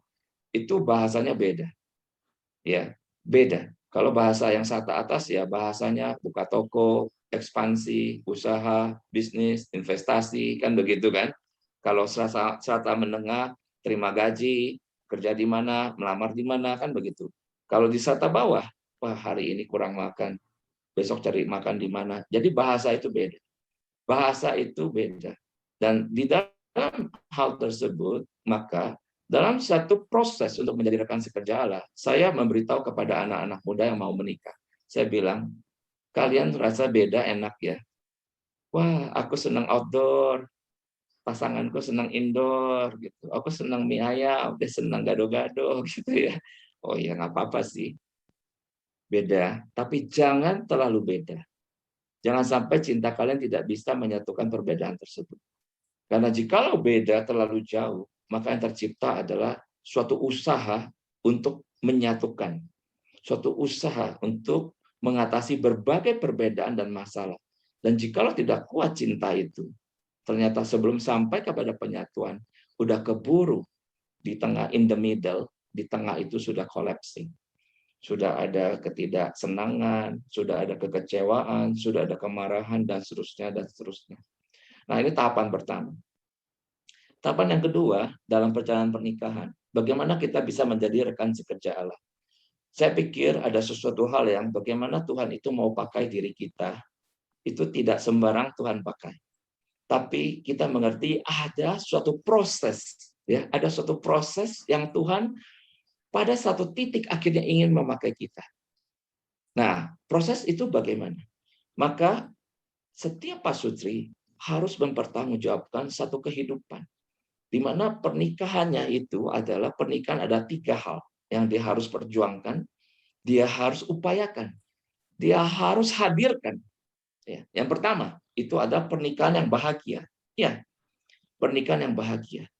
itu bahasanya beda. Ya, beda. Kalau bahasa yang strata atas ya bahasanya buka toko, ekspansi, usaha, bisnis, investasi, kan begitu kan. Kalau strata menengah, terima gaji, kerja di mana, melamar di mana, kan begitu. Kalau di strata bawah, wah hari ini kurang makan, besok cari makan di mana. Jadi bahasa itu beda. Bahasa itu beda. Dan di dalam hal tersebut, maka dalam satu proses untuk menjadi rekan sekerja Allah, saya memberitahu kepada anak-anak muda yang mau menikah. Saya bilang, kalian rasa beda enak ya. Wah, aku senang outdoor, pasanganku senang indoor, gitu. Aku senang mie ayam, dia senang gado-gado, gitu ya. Oh ya nggak apa-apa sih, beda. Tapi jangan terlalu beda. Jangan sampai cinta kalian tidak bisa menyatukan perbedaan tersebut. Karena jikalau beda terlalu jauh, maka yang tercipta adalah suatu usaha untuk menyatukan. Suatu usaha untuk mengatasi berbagai perbedaan dan masalah. Dan jikalau tidak kuat cinta itu, ternyata sebelum sampai kepada penyatuan, udah keburu di tengah, in the middle, di tengah itu sudah collapsing. Sudah ada ketidaksenangan, sudah ada kekecewaan, sudah ada kemarahan, dan seterusnya, dan seterusnya. Nah, ini tahapan pertama. Tahapan yang kedua, dalam perjalanan pernikahan, bagaimana kita bisa menjadi rekan sekerja Allah. Saya pikir ada sesuatu hal yang bagaimana Tuhan itu mau pakai diri kita, itu tidak sembarang Tuhan pakai. Tapi kita mengerti ada suatu proses, ya, ada suatu proses yang Tuhan pada satu titik akhirnya ingin memakai kita. Nah, proses itu bagaimana? Maka setiap pasutri harus mempertanggungjawabkan satu kehidupan. Di mana pernikahannya itu adalah pernikahan ada 3 hal yang dia harus perjuangkan, dia harus upayakan, dia harus hadirkan. Ya, yang pertama, itu adalah pernikahan yang bahagia. Ya, pernikahan yang bahagia.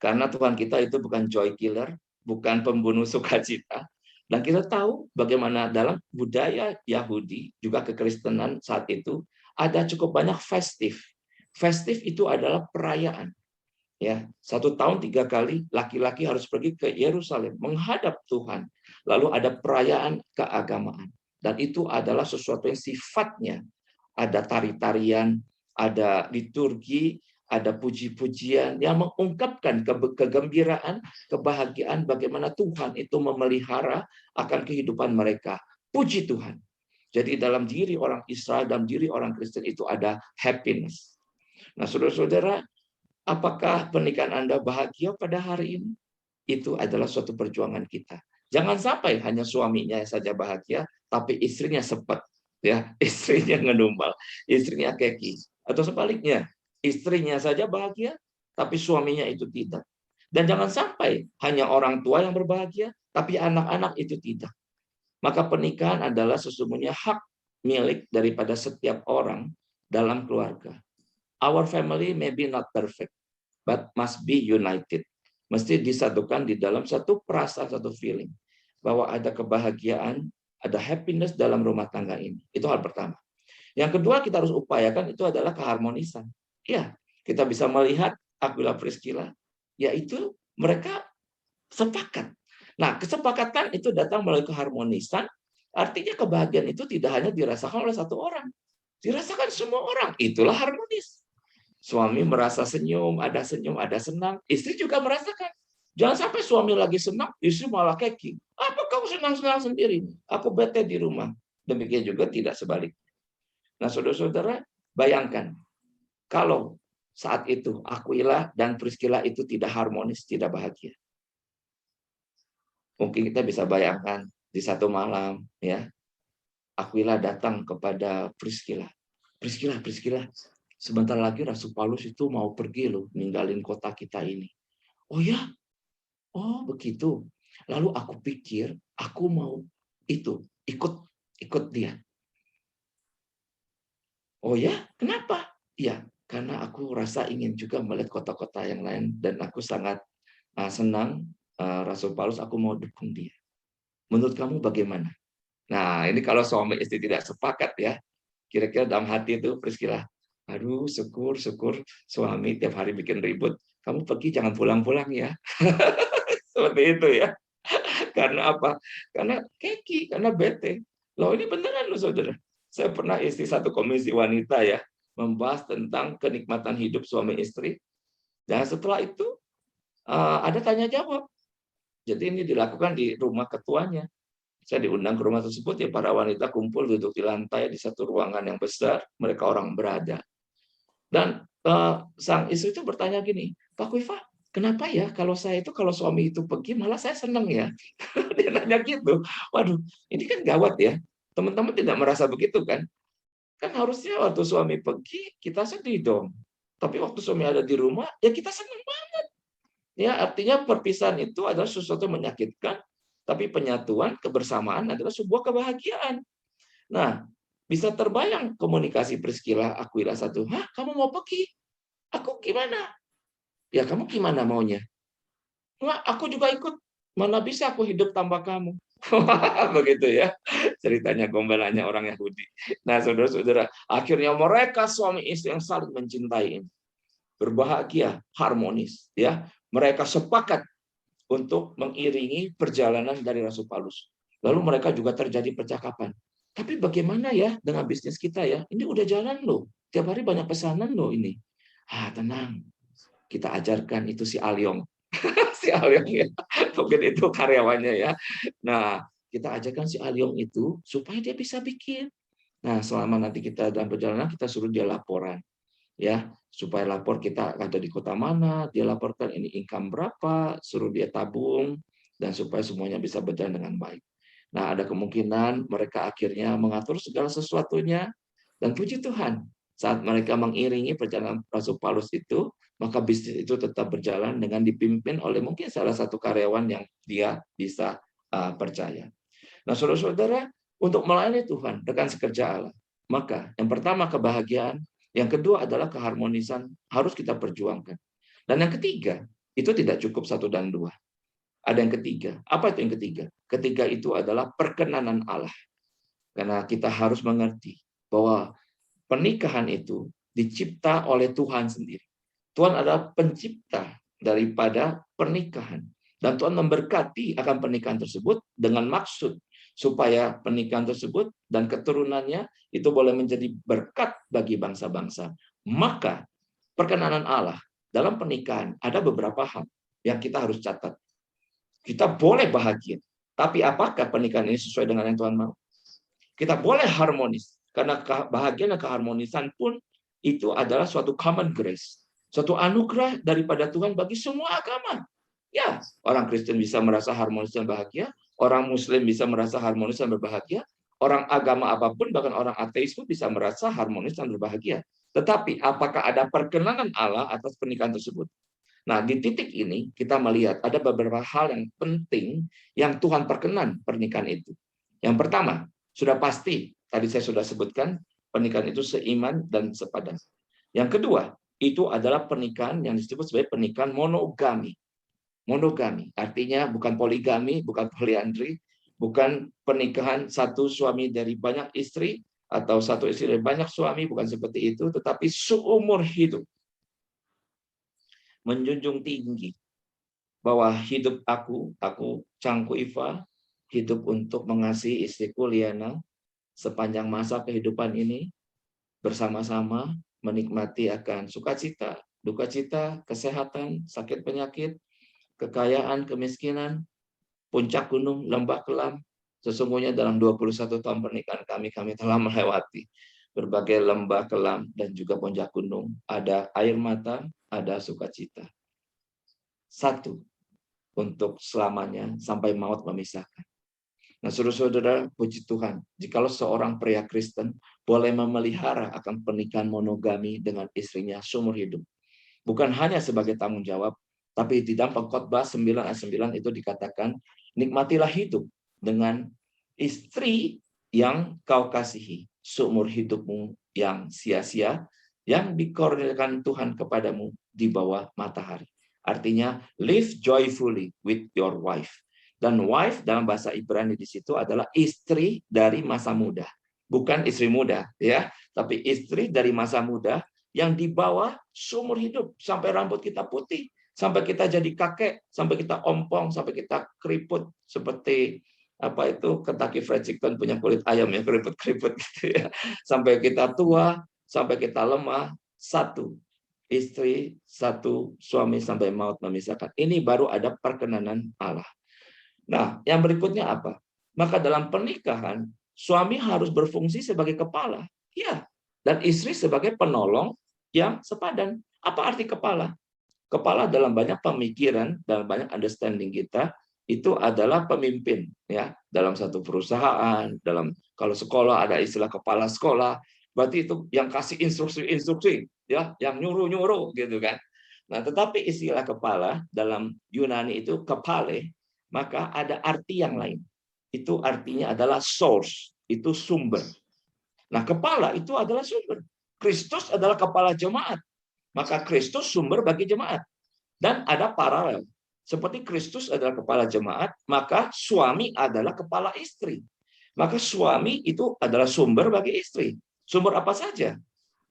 Karena Tuhan kita itu bukan joy killer, bukan pembunuh sukacita. Dan kita tahu bagaimana dalam budaya Yahudi, juga kekristenan saat itu, ada cukup banyak festif. Festif itu adalah perayaan. Ya, 1 tahun 3 kali laki-laki harus pergi ke Yerusalem menghadap Tuhan. Lalu ada perayaan keagamaan. Dan itu adalah sesuatu yang sifatnya ada tari-tarian, ada liturgi, ada puji-pujian yang mengungkapkan kegembiraan, kebahagiaan bagaimana Tuhan itu memelihara akan kehidupan mereka. Puji Tuhan. Jadi dalam diri orang Israel, dalam diri orang Kristen itu ada happiness. Nah, saudara-saudara, apakah pernikahan Anda bahagia pada hari ini? Itu adalah suatu perjuangan kita. Jangan sampai hanya suaminya saja bahagia, tapi istrinya sepet, ya, istrinya ngedumbal, istrinya keki, atau sebaliknya, istrinya saja bahagia, tapi suaminya itu tidak. Dan jangan sampai hanya orang tua yang berbahagia, tapi anak-anak itu tidak. Maka pernikahan adalah sesungguhnya hak milik daripada setiap orang dalam keluarga. Our family may be not perfect, but must be united. Mesti disatukan di dalam satu perasaan, satu feeling. Bahwa ada kebahagiaan, ada happiness dalam rumah tangga ini. Itu hal pertama. Yang kedua kita harus upayakan itu adalah keharmonisan. Ya, kita bisa melihat Aquila Priscilla, yaitu mereka sepakat. Nah, kesepakatan itu datang melalui keharmonisan, artinya kebahagiaan itu tidak hanya dirasakan oleh satu orang. Dirasakan semua orang, itulah harmonis. Suami merasa senyum, ada senang. Istri juga merasakan. Jangan sampai suami lagi senang, istri malah keki. Apa kamu senang-senang sendiri? Aku bete di rumah. Demikian juga tidak sebaliknya. Nah, saudara-saudara, bayangkan. Kalau saat itu Aquila dan Priscilla itu tidak harmonis, tidak bahagia. Mungkin kita bisa bayangkan di satu malam, ya, Aquila datang kepada Priscilla. Priscilla, sebentar lagi Rasul Paulus itu mau pergi loh, ninggalin kota kita ini. Oh ya? Oh begitu. Lalu aku pikir aku mau ikut dia. Oh ya? Kenapa? Ya, karena aku rasa ingin juga melihat kota-kota yang lain dan aku sangat senang Rasul Paulus, aku mau dukung dia. Menurut kamu bagaimana? Nah, ini kalau suami istri tidak sepakat ya, kira-kira dalam hati itu Priscilla, aduh syukur suami tiap hari bikin ribut. Kamu pergi jangan pulang-pulang ya. Seperti itu ya. Karena apa? Karena keki, karena bete. Loh ini beneran loh saudara. Saya pernah isi satu komisi wanita ya, membahas tentang kenikmatan hidup suami istri. Dan setelah itu ada tanya jawab. Jadi ini dilakukan di rumah ketuanya. Saya diundang ke rumah tersebut, ya para wanita kumpul duduk di lantai di satu ruangan yang besar, mereka orang berada. Dan sang istri itu bertanya gini, Pak Kuifa, kenapa ya kalau suami itu pergi malah saya senang ya? Dia nanya gitu. Waduh, ini kan gawat ya. Teman-teman tidak merasa begitu kan? Kan harusnya waktu suami pergi kita sedih dong. Tapi waktu suami ada di rumah, ya kita senang banget. Ya, artinya perpisahan itu adalah sesuatu yang menyakitkan, tapi penyatuan, kebersamaan adalah sebuah kebahagiaan. Nah, bisa terbayang komunikasi Priscilla, Aquila satu. Hah, kamu mau pergi? Aku gimana? Ya, kamu gimana maunya? Enggak, aku juga ikut. Mana bisa aku hidup tanpa kamu? Begitu ya. Ceritanya gombalannya orang Yahudi. Nah, saudara-saudara, akhirnya mereka suami istri yang saling mencintai ini berbahagia, harmonis, ya. Mereka sepakat untuk mengiringi perjalanan dari Rasul Paulus. Lalu mereka juga terjadi percakapan. Tapi bagaimana ya dengan bisnis kita ya? Ini udah jalan loh. Tiap hari banyak pesanan loh ini. Tenang. Kita ajarkan itu si Alyong. Si Alyong ya. Mungkin itu karyawannya ya. Nah, kita ajarkan si Alyong itu supaya dia bisa bikin. Nah, selama nanti kita dalam perjalanan kita suruh dia laporan. Ya, supaya lapor kita ada di kota mana, dia laporkan ini income berapa, suruh dia tabung, dan supaya semuanya bisa berjalan dengan baik. Nah, ada kemungkinan mereka akhirnya mengatur segala sesuatunya, dan puji Tuhan, saat mereka mengiringi perjalanan Rasul Paulus itu, maka bisnis itu tetap berjalan dengan dipimpin oleh mungkin salah satu karyawan yang dia bisa percaya. Nah, saudara-saudara, untuk melayani Tuhan, rekan sekerja Allah, maka yang pertama kebahagiaan, yang kedua adalah keharmonisan harus kita perjuangkan. Dan yang ketiga, itu tidak cukup 1 dan 2. Ada yang ketiga. Apa itu yang ketiga? Ketiga itu adalah perkenanan Allah. Karena kita harus mengerti bahwa pernikahan itu dicipta oleh Tuhan sendiri. Tuhan adalah pencipta daripada pernikahan. Dan Tuhan memberkati akan pernikahan tersebut dengan maksud supaya pernikahan tersebut dan keturunannya itu boleh menjadi berkat bagi bangsa-bangsa. Maka perkenanan Allah dalam pernikahan ada beberapa hal yang kita harus catat. Kita boleh bahagia, tapi apakah pernikahan ini sesuai dengan yang Tuhan mau? Kita boleh harmonis, karena kebahagiaan dan keharmonisan pun itu adalah suatu common grace, suatu anugerah daripada Tuhan bagi semua agama. Ya, orang Kristen bisa merasa harmonis dan bahagia, orang Muslim bisa merasa harmonis dan berbahagia, orang agama apapun, bahkan orang ateis pun bisa merasa harmonis dan berbahagia. Tetapi apakah ada perkenanan Allah atas pernikahan tersebut? Nah, di titik ini kita melihat ada beberapa hal yang penting yang Tuhan perkenan pernikahan itu. Yang pertama, sudah pasti, tadi saya sudah sebutkan, pernikahan itu seiman dan sepadan. Yang kedua, itu adalah pernikahan yang disebut sebagai pernikahan monogami. Monogami, artinya bukan poligami, bukan poliandri, bukan pernikahan satu suami dari banyak istri, atau satu istri dari banyak suami, bukan seperti itu, tetapi seumur hidup. Menjunjung tinggi bahwa hidup aku Chang Kuifa, hidup untuk mengasihi istriku Liana, sepanjang masa kehidupan ini, bersama-sama menikmati akan sukacita, duka cita, kesehatan, sakit penyakit, kekayaan, kemiskinan, puncak gunung, lembah kelam. Sesungguhnya dalam 21 tahun pernikahan kami telah melewati berbagai lembah kelam dan juga puncak gunung, ada air mata, ada sukacita. Satu, untuk selamanya sampai maut memisahkan. Nah, saudara-saudara, puji Tuhan, jikalau seorang pria Kristen boleh memelihara akan pernikahan monogami dengan istrinya seumur hidup, bukan hanya sebagai tanggung jawab, tapi di dalam Pengkhotbah 9 ayat 9 itu dikatakan, nikmatilah hidup dengan istri yang kau kasihi seumur hidupmu yang sia-sia, yang dikurniakan Tuhan kepadamu di bawah matahari. Artinya, live joyfully with your wife. Dan wife dalam bahasa Ibrani di situ adalah istri dari masa muda. Bukan istri muda, ya, tapi istri dari masa muda yang dibawa seumur hidup sampai rambut kita putih, sampai kita jadi kakek, sampai kita ompong, sampai kita keriput seperti apa itu Kentucky Fried Chicken punya kulit ayam ya, keriput-keriput gitu ya. Sampai kita tua, sampai kita lemah, satu istri, satu suami sampai maut memisahkan. Ini baru ada perkenanan Allah. Nah, yang berikutnya apa? Maka dalam pernikahan, suami harus berfungsi sebagai kepala. Ya, dan istri sebagai penolong yang sepadan. Apa arti kepala? Kepala dalam banyak pemikiran, dalam banyak understanding kita, itu adalah pemimpin. Ya, dalam satu perusahaan, kalau sekolah ada istilah kepala sekolah, berarti itu yang kasih instruksi-instruksi, ya, yang nyuruh-nyuruh gitu kan. Nah, tetapi istilah kepala dalam Yunani itu kepale, maka ada arti yang lain. Itu artinya adalah source, itu sumber. Nah, kepala itu adalah sumber. Kristus adalah kepala jemaat. Maka Kristus sumber bagi jemaat. Dan ada paralel. Seperti Kristus adalah kepala jemaat, maka suami adalah kepala istri. Maka suami itu adalah sumber bagi istri. Sumber apa saja?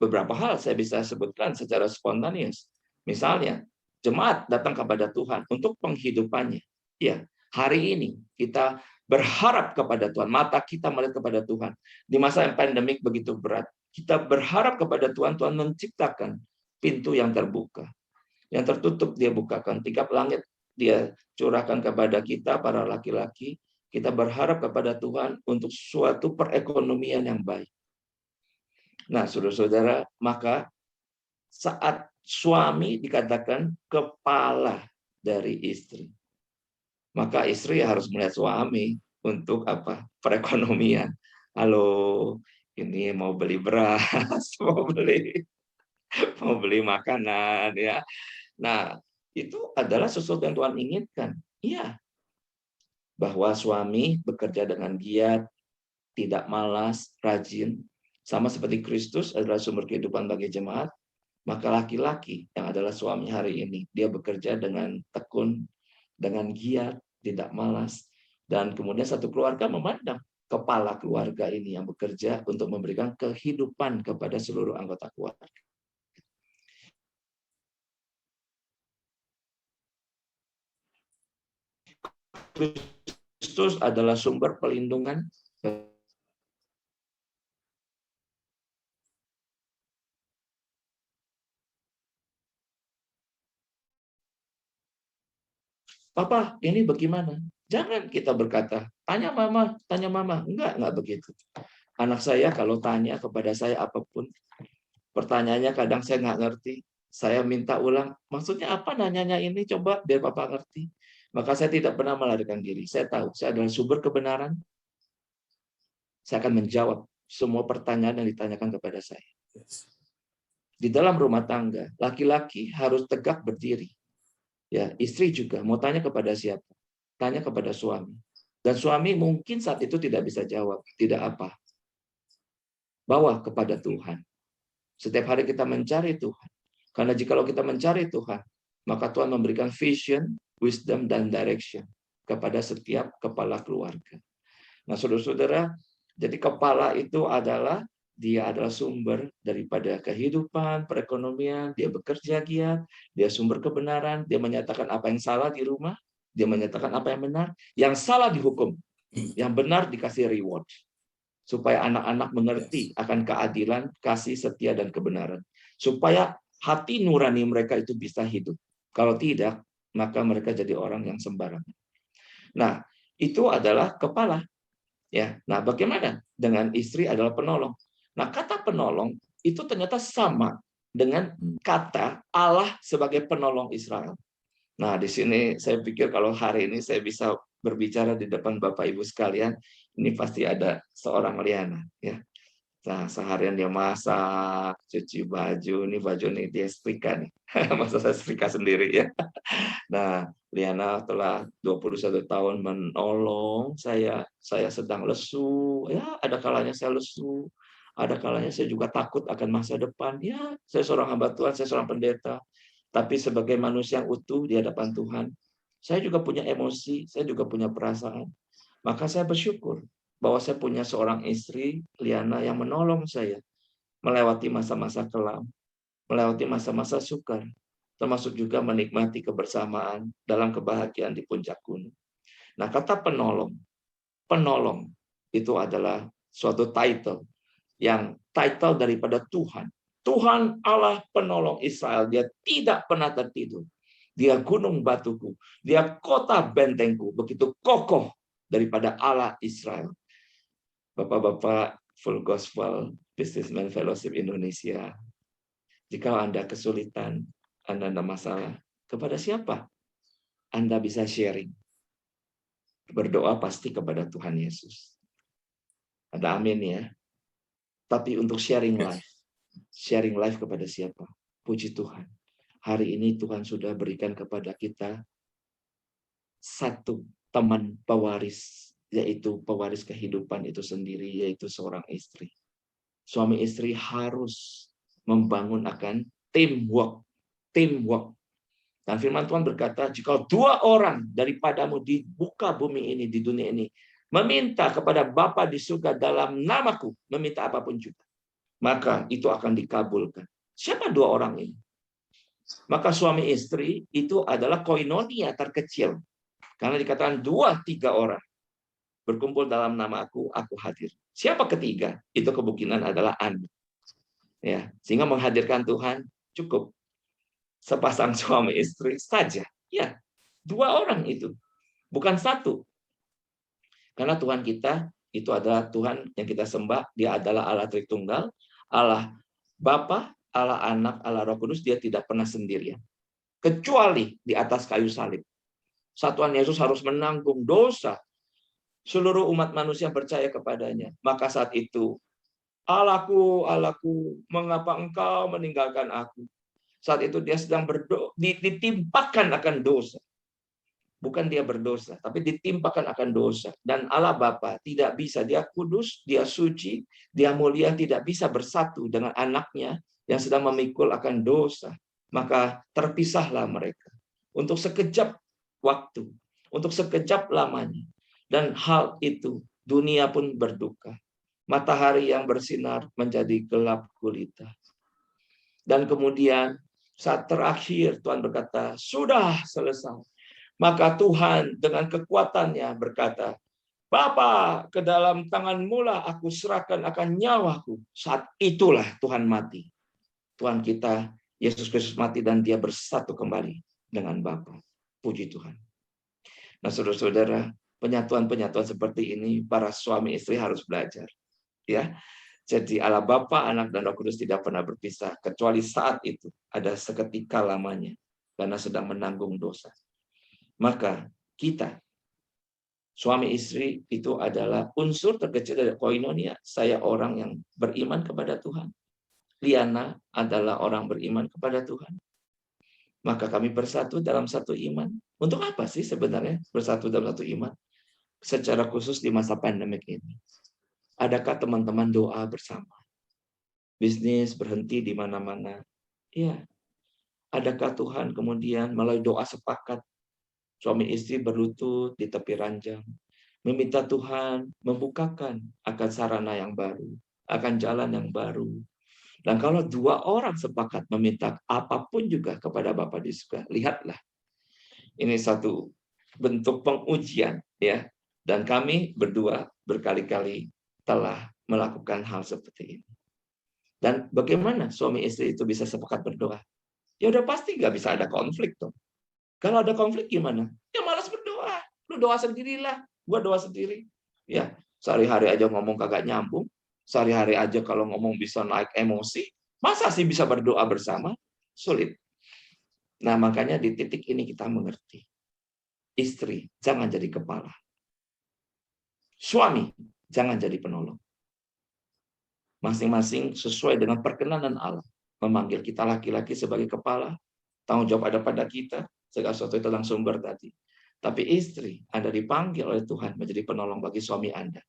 Beberapa hal saya bisa sebutkan secara spontaneous. Misalnya, jemaat datang kepada Tuhan untuk penghidupannya. Ya, hari ini kita berharap kepada Tuhan, mata kita melihat kepada Tuhan. Di masa yang pandemik begitu berat, kita berharap kepada Tuhan, Tuhan menciptakan pintu yang terbuka. Yang tertutup dia bukakan, tingkap langit dia curahkan kepada kita, para laki-laki. Kita berharap kepada Tuhan untuk suatu perekonomian yang baik. Nah, saudara-saudara, maka saat suami dikatakan kepala dari istri, maka istri harus melihat suami untuk apa? Perekonomian. Halo, ini mau beli beras, mau beli makanan, ya. Nah, itu adalah sesuatu yang Tuhan inginkan. Iya. Bahwa suami bekerja dengan giat, tidak malas, rajin, sama seperti Kristus adalah sumber kehidupan bagi jemaat, maka laki-laki yang adalah suami hari ini, dia bekerja dengan tekun, dengan giat, tidak malas, dan kemudian satu keluarga memandang kepala keluarga ini yang bekerja untuk memberikan kehidupan kepada seluruh anggota keluarga. Kristus adalah sumber pelindungan Papa, ini bagaimana? Jangan kita berkata, tanya mama. Enggak begitu. Anak saya kalau tanya kepada saya apapun, pertanyaannya kadang saya nggak ngerti. Saya minta ulang, maksudnya apa nanyanya ini? Coba biar Papa ngerti. Maka saya tidak pernah melarikan diri. Saya tahu, saya adalah sumber kebenaran. Saya akan menjawab semua pertanyaan yang ditanyakan kepada saya. Di dalam rumah tangga, laki-laki harus tegak berdiri. Ya, istri juga mau tanya kepada siapa? Tanya kepada suami. Dan suami mungkin saat itu tidak bisa jawab, tidak apa. Bawa kepada Tuhan. Setiap hari kita mencari Tuhan. Karena jikalau kita mencari Tuhan, maka Tuhan memberikan vision, wisdom, dan direction kepada setiap kepala keluarga. Nah, saudara-saudara, jadi kepala itu adalah dia adalah sumber daripada kehidupan, perekonomian, dia bekerja giat, dia sumber kebenaran, dia menyatakan apa yang salah di rumah, dia menyatakan apa yang benar, yang salah dihukum, yang benar dikasih reward. Supaya anak-anak mengerti akan keadilan, kasih, setia, dan kebenaran. Supaya hati nurani mereka itu bisa hidup. Kalau tidak, maka mereka jadi orang yang sembarangan. Nah, itu adalah kepala. Ya, nah bagaimana dengan istri adalah penolong? Nah, kata penolong itu ternyata sama dengan kata Allah sebagai penolong Israel. Nah, di sini saya pikir kalau hari ini saya bisa berbicara di depan Bapak Ibu sekalian, ini pasti ada seorang Liana, ya. Nah, seharian dia masak, cuci baju, ini baju ini dia setrika nih. Masa saya setrika sendiri ya. Nah, Liana telah 21 tahun menolong saya sedang lesu, ya ada kalanya saya lesu, ada kalanya saya juga takut akan masa depan. Ya, saya seorang hamba Tuhan, saya seorang pendeta. Tapi sebagai manusia yang utuh di hadapan Tuhan, saya juga punya emosi, saya juga punya perasaan. Maka saya bersyukur bahwa saya punya seorang istri, Liana, yang menolong saya melewati masa-masa kelam, melewati masa-masa sukar, termasuk juga menikmati kebersamaan dalam kebahagiaan di puncak gunung. Nah, kata penolong itu adalah suatu title daripada Tuhan. Tuhan Allah penolong Israel, dia tidak pernah tertidur. Dia gunung batuku, dia kota bentengku, begitu kokoh daripada Allah Israel. Bapak-bapak Full Gospel Businessman Fellowship Indonesia, jika Anda kesulitan, Anda ada masalah, kepada siapa Anda bisa sharing? Berdoa pasti kepada Tuhan Yesus. Ada amin ya. Tapi untuk sharing life kepada siapa? Puji Tuhan. Hari ini Tuhan sudah berikan kepada kita satu teman pewaris, yaitu pewaris kehidupan itu sendiri, yaitu seorang istri. Suami istri harus membangun akan teamwork. Dan firman Tuhan berkata, jika 2 orang daripadamu di muka bumi ini, di dunia ini, meminta kepada Bapa di surga dalam namaku, meminta apapun juga, maka itu akan dikabulkan. Siapa 2 orang ini? Maka suami istri itu adalah koinonia terkecil. Karena dikatakan 2-3 orang berkumpul dalam nama aku hadir. Siapa ketiga? Itu kemungkinan adalah Anda. Ya, sehingga menghadirkan Tuhan cukup sepasang suami istri saja. Ya, 2 orang itu, bukan 1. Karena Tuhan kita itu adalah Tuhan yang kita sembah. Dia adalah Allah Tritunggal, Allah Bapa, Allah Anak, Allah Roh Kudus. Dia tidak pernah sendirian. Kecuali di atas kayu salib. Tuhan Yesus harus menanggung dosa seluruh umat manusia percaya kepadanya. Maka saat itu, Allahku, mengapa engkau meninggalkan aku? Saat itu dia sedang berdoa, ditimpakan akan dosa. Bukan dia berdosa, tapi ditimpakan akan dosa. Dan Allah Bapa tidak bisa, dia kudus, dia suci, dia mulia, tidak bisa bersatu dengan anaknya yang sedang memikul akan dosa. Maka terpisahlah mereka. Untuk sekejap waktu, untuk sekejap lamanya. Dan hal itu, dunia pun berduka. Matahari yang bersinar menjadi gelap gulita. Dan kemudian saat terakhir Tuhan berkata, sudah selesai. Maka Tuhan dengan kekuatannya berkata, Bapa, ke dalam tangan-Mu lah aku serahkan akan nyawaku. Saat itulah Tuhan mati. Tuhan kita, Yesus Kristus mati dan dia bersatu kembali dengan Bapa. Puji Tuhan. Nah, saudara-saudara, penyatuan-penyatuan seperti ini para suami istri harus belajar. Ya. Jadi Allah Bapa, Anak, dan Roh Kudus tidak pernah berpisah. Kecuali saat itu ada seketika lamanya. Karena sedang menanggung dosa. Maka kita, suami istri itu adalah unsur terkecil dari koinonia. Saya orang yang beriman kepada Tuhan. Liana adalah orang beriman kepada Tuhan. Maka kami bersatu dalam satu iman. Untuk apa sih sebenarnya bersatu dalam satu iman? Secara khusus di masa pandemik ini. Adakah teman-teman doa bersama? Bisnis berhenti di mana-mana. Ya. Adakah Tuhan kemudian melalui doa sepakat suami istri berlutut di tepi ranjang, meminta Tuhan membukakan akan sarana yang baru, akan jalan yang baru. Dan kalau 2 orang sepakat meminta apapun juga kepada Bapa di surga, lihatlah. Ini satu bentuk pengujian, ya. Dan kami berdua berkali-kali telah melakukan hal seperti ini. Dan bagaimana suami istri itu bisa sepakat berdoa? Ya udah pasti nggak bisa ada konflik tuh. Kalau ada konflik gimana? Ya malas berdoa. Lu doa sendirilah, gua doa sendiri. Ya, sehari-hari aja ngomong kagak nyambung. Sehari-hari aja kalau ngomong bisa naik emosi, masa sih bisa berdoa bersama? Sulit. Nah, makanya di titik ini kita mengerti. Istri, jangan jadi kepala. Suami, jangan jadi penolong. Masing-masing sesuai dengan perkenanan Allah. Memanggil kita laki-laki sebagai kepala, tanggung jawab ada pada kita, segala sesuatu itu tentang sumber tadi. Tapi istri, Anda dipanggil oleh Tuhan menjadi penolong bagi suami Anda.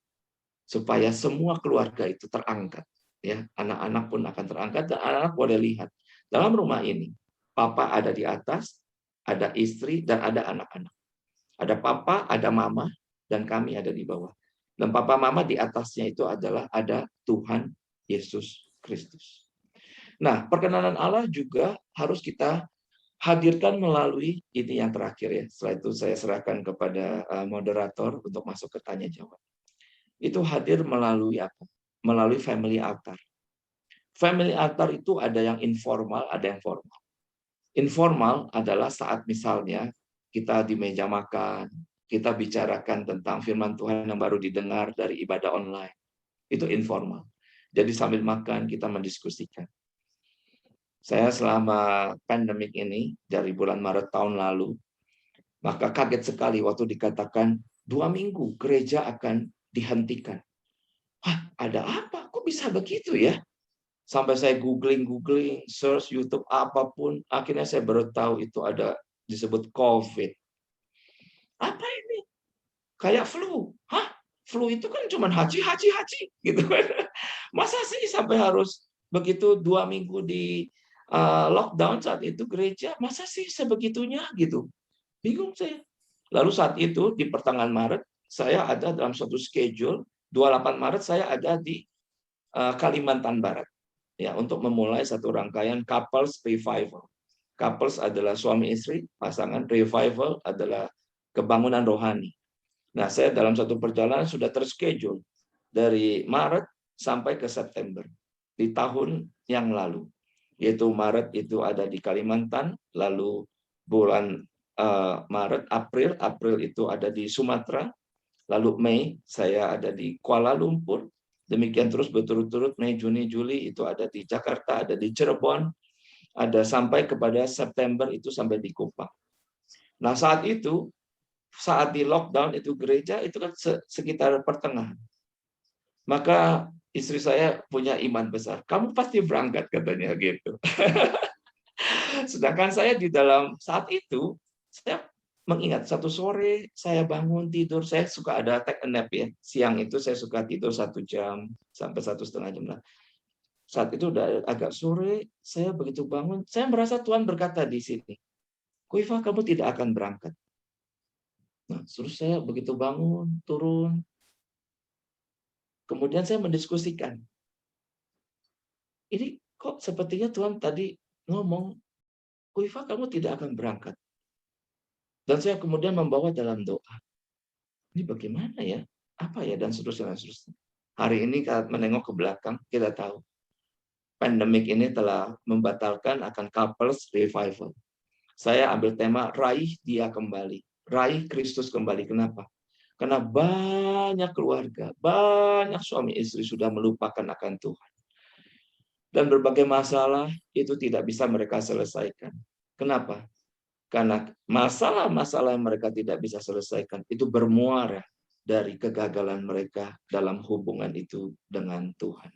Supaya semua keluarga itu terangkat. Ya, anak-anak pun akan terangkat, dan anak-anak boleh lihat. Dalam rumah ini, papa ada di atas, ada istri, dan ada anak-anak. Ada papa, ada mama, dan kami ada di bawah. Dan papa mama di atasnya itu adalah ada Tuhan Yesus Kristus. Nah, perkenanan Allah juga harus kita hadirkan melalui ini yang terakhir ya. Setelah itu saya serahkan kepada moderator untuk masuk ke tanya jawab. Itu hadir melalui apa? Melalui family altar. Family altar itu ada yang informal, ada yang formal. Informal adalah saat misalnya kita di meja makan, kita bicarakan tentang firman Tuhan yang baru didengar dari ibadah online. Itu informal. Jadi sambil makan kita mendiskusikan. Saya selama pandemik ini dari bulan Maret tahun lalu, maka kaget sekali waktu dikatakan 2 minggu gereja akan dihentikan. Wah, ada apa? Kok bisa begitu ya? Sampai saya googling, search YouTube apapun, akhirnya saya baru tahu itu ada disebut COVID. Apa ini? Kayak flu. Hah? Flu itu kan cuma haji gitu. Masa sih sampai harus begitu 2 minggu di lockdown saat itu gereja? Masa sih sebegitunya gitu? Bingung saya. Lalu saat itu di pertengahan Maret saya ada dalam suatu schedule 28 Maret saya ada di Kalimantan Barat ya untuk memulai satu rangkaian couples revival. Couples adalah suami istri, pasangan, revival adalah kebangunan rohani. Nah, saya dalam satu perjalanan sudah terschedule dari Maret sampai ke September di tahun yang lalu. Yaitu Maret itu ada di Kalimantan, lalu bulan Maret, April itu ada di Sumatera, lalu Mei saya ada di Kuala Lumpur, demikian terus berturut-turut Mei, Juni, Juli itu ada di Jakarta, ada di Cirebon, ada sampai kepada September itu sampai di Kupang. Nah saat itu, saat di lockdown itu gereja itu kan sekitar pertengahan. Maka istri saya punya iman besar. Kamu pasti berangkat katanya gitu. Sedangkan saya di dalam saat itu, saya mengingat satu sore saya bangun tidur, saya suka ada take a nap ya. Siang itu saya suka tidur 1 jam sampai 1,5 jam lah. Saat itu udah agak sore, saya begitu bangun, saya merasa Tuhan berkata di sini, Kuifa kamu tidak akan berangkat. Nah, terus saya begitu bangun, turun, kemudian saya mendiskusikan. Ini kok sepertinya Tuhan tadi ngomong, Kuifa kamu tidak akan berangkat. Dan saya kemudian membawa dalam doa. Ini bagaimana ya? Apa ya? Dan seterusnya. Hari ini saat menengok ke belakang, kita tahu. Pandemik ini telah membatalkan akan couples revival. Saya ambil tema, raih dia kembali. Raih Kristus kembali. Kenapa? Karena banyak keluarga, banyak suami istri sudah melupakan akan Tuhan. Dan berbagai masalah itu tidak bisa mereka selesaikan. Kenapa? Karena masalah-masalah yang mereka tidak bisa selesaikan itu bermuara dari kegagalan mereka dalam hubungan itu dengan Tuhan.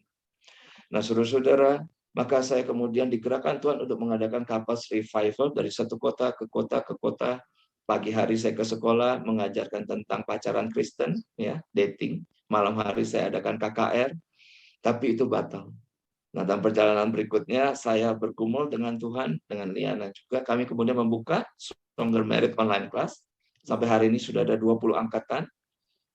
Nah, saudara-saudara, maka saya kemudian digerakkan Tuhan untuk mengadakan couples revival dari satu kota ke kota ke kota. Pagi hari saya ke sekolah mengajarkan tentang pacaran Kristen, ya, dating. Malam hari saya adakan KKR, tapi itu batal. Nah, dalam perjalanan berikutnya saya bergumul dengan Tuhan, dengan Liana juga. Kami kemudian membuka Stronger Merit online class. Sampai hari ini sudah ada 20 angkatan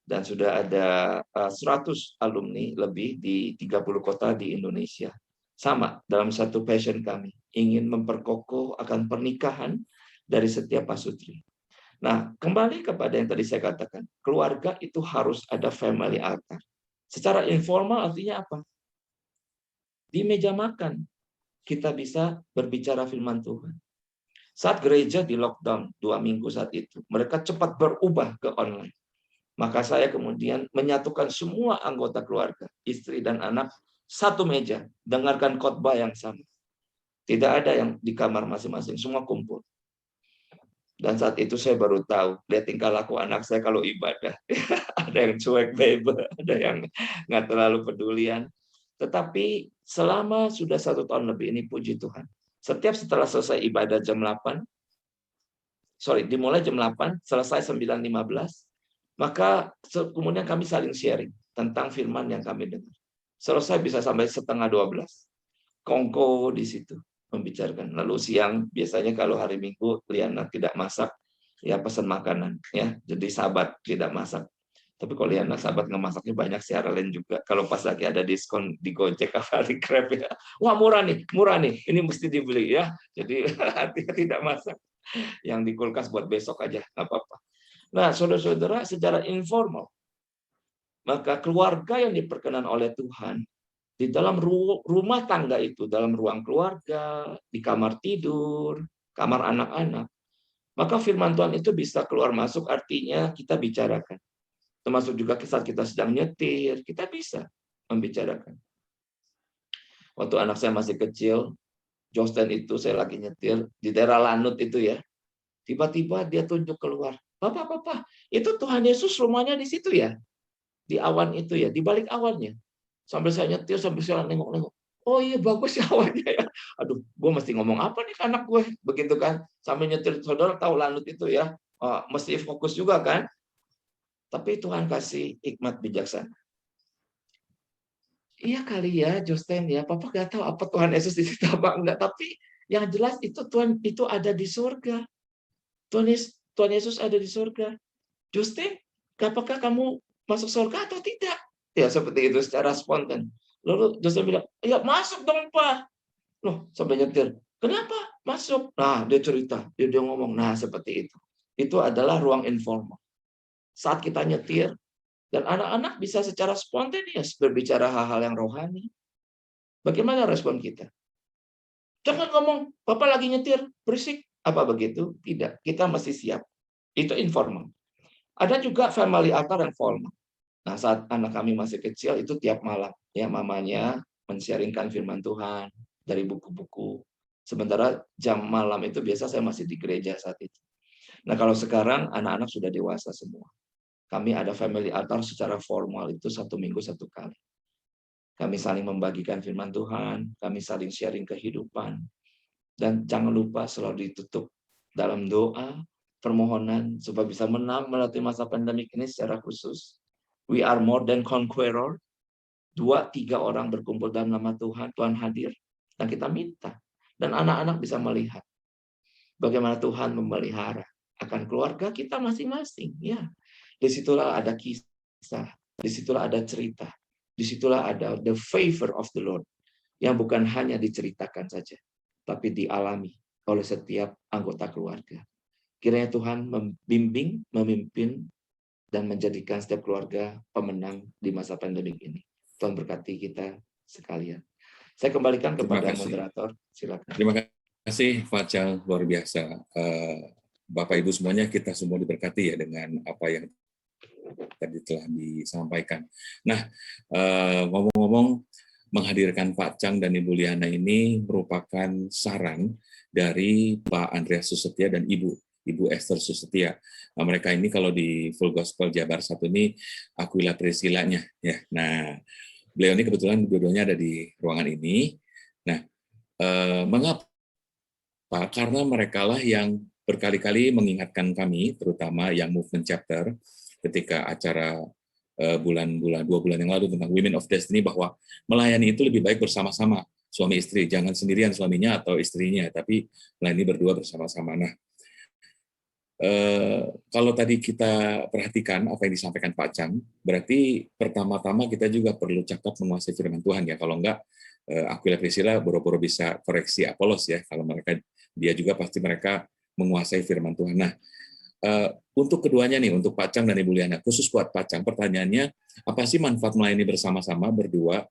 dan sudah ada 100 alumni lebih di 30 kota di Indonesia. Sama dalam satu passion kami, ingin memperkokoh akan pernikahan dari setiap pasutri. Nah, kembali kepada yang tadi saya katakan, keluarga itu harus ada family altar. Secara informal artinya apa? Di meja makan, kita bisa berbicara firman Tuhan. Saat gereja di lockdown 2 minggu saat itu, mereka cepat berubah ke online. Maka saya kemudian menyatukan semua anggota keluarga, istri dan anak, satu meja, dengarkan khotbah yang sama. Tidak ada yang di kamar masing-masing, semua kumpul. Dan saat itu saya baru tahu, lihat tingkah laku anak saya kalau ibadah. Ada yang cuek bebe, ada yang nggak terlalu pedulian. Tetapi selama sudah 1 tahun lebih ini, puji Tuhan, setiap setelah selesai ibadah jam 8, dimulai jam 8, selesai 9.15, maka kemudian kami saling sharing tentang firman yang kami dengar. Selesai bisa sampai setengah 12. Kongko di situ membicarakan. Lalu siang biasanya kalau hari Minggu Liana tidak masak, ya pesan makanan ya. Jadi sahabat tidak masak. Tapi kalau Liana sahabat ngemasaknya banyak, si Aralen juga. Kalau pas lagi ada diskon di Gojek atau di Grab ya, wah murah nih, ini mesti dibeli ya. Jadi artinya tidak masak. Yang di kulkas buat besok aja, nggak apa-apa. Nah, saudara-saudara, secara informal, maka keluarga yang diperkenan oleh Tuhan di dalam rumah tangga itu, dalam ruang keluarga, di kamar tidur, kamar anak-anak, maka firman Tuhan itu bisa keluar masuk, artinya kita bicarakan. Termasuk juga saat kita sedang nyetir, kita bisa membicarakan. Waktu anak saya masih kecil, Josten itu saya lagi nyetir di daerah Lanut itu ya, tiba-tiba dia tunjuk keluar, Papa, itu Tuhan Yesus rumahnya di situ ya, di awan itu ya, di balik awannya. Sambil saya nyetir, sambil saya nengok-nengok. Oh iya, bagus ya awannya ya. Aduh, gue mesti ngomong apa nih ke anak gue, begitu kan? Sambil nyetir, saudara tahu Lanut itu ya, mesti fokus juga kan? Tapi Tuhan kasih hikmat bijaksana. Iya kali ya, Josten ya, Papa gak tahu apa Tuhan Yesus di situ apa enggak. Tapi yang jelas itu Tuhan itu ada di surga. Tuhan Yesus ada di surga. Josten, apakah kamu masuk surga atau tidak? Ya seperti itu secara spontan. Lalu Josten bilang, ya masuk dong Pak. Loh, sampai nyetir. Kenapa masuk? Nah, dia cerita, dia ngomong. Nah, seperti itu. Itu adalah ruang informal. Saat kita nyetir, dan anak-anak bisa secara spontaneous berbicara hal-hal yang rohani. Bagaimana respon kita? Jangan ngomong, Bapak lagi nyetir, berisik. Apa begitu? Tidak, kita masih siap. Itu informal. Ada juga family altar yang formal. Nah, saat anak kami masih kecil, itu tiap malam. Ya, mamanya men-sharingkan firman Tuhan dari buku-buku. Sementara jam malam itu biasa saya masih di gereja saat itu. Nah, kalau sekarang anak-anak sudah dewasa semua. Kami ada family altar secara formal itu 1 minggu 1 kali. Kami saling membagikan firman Tuhan, kami saling sharing kehidupan. Dan jangan lupa selalu ditutup dalam doa, permohonan, supaya bisa menang melalui masa pandemik ini secara khusus. We are more than conqueror. 2-3 orang berkumpul dalam nama Tuhan, Tuhan hadir. Dan kita minta. Dan anak-anak bisa melihat bagaimana Tuhan memelihara akan keluarga kita masing-masing. Ya, disitulah ada kisah, disitulah ada cerita, disitulah ada the favor of the Lord yang bukan hanya diceritakan saja, tapi dialami oleh setiap anggota keluarga. Kiranya Tuhan membimbing, memimpin, dan menjadikan setiap keluarga pemenang di masa pandemik ini. Tuhan berkati kita sekalian. Saya kembalikan kepada moderator. Silakan. Terima kasih, Pak Chang, luar biasa. Bapak Ibu semuanya, kita semua diberkati ya dengan apa yang tadi telah disampaikan. Nah, ngomong-ngomong, menghadirkan Pak Chang dan Ibu Liana ini merupakan saran dari Pak Andreas Susetia dan Ibu Esther Susetia. Nah, mereka ini kalau di Full Gospel Jabar 1 ini Aquila Priscilla-nya ya. Nah, beliau ini kebetulan dua-duanya ada di ruangan ini. Nah, mengapa? Karena merekalah yang berkali-kali mengingatkan kami, terutama yang Movement Chapter, ketika acara 2 bulan yang lalu tentang Women of Destiny, bahwa melayani itu lebih baik bersama-sama, suami istri, jangan sendirian suaminya atau istrinya, tapi melayani berdua bersama-sama. Nah, kalau tadi kita perhatikan apa yang disampaikan Pak Chang, berarti pertama-tama kita juga perlu cakap menguasai firman Tuhan ya. Kalau enggak, Aquila Priscilla boro-boro bisa koreksi Apolos ya. Kalau dia juga pasti mereka menguasai firman Tuhan. Nah, untuk keduanya nih, untuk Pak Chang dan Ibu Liana, khusus buat Pak Chang, pertanyaannya, apa sih manfaat melayani bersama-sama berdua?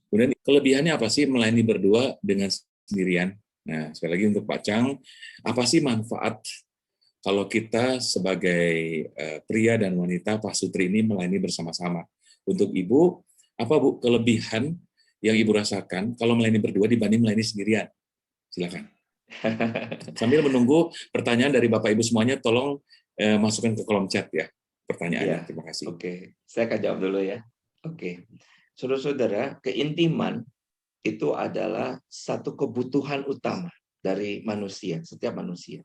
Kemudian kelebihannya apa sih melayani berdua dengan sendirian? Nah, sekali lagi untuk Pak Chang, apa sih manfaat kalau kita sebagai pria dan wanita pasutri ini melayani bersama-sama. Untuk Ibu, apa Bu kelebihan yang Ibu rasakan kalau melayani berdua dibanding melayani sendirian? Silakan. Sambil menunggu pertanyaan dari Bapak Ibu semuanya, tolong masukkan ke kolom chat ya pertanyaannya. Ya, Terima kasih. Oke, saya akan jawab dulu ya. Oke, saudara-saudara, keintiman itu adalah satu kebutuhan utama dari manusia, setiap manusia.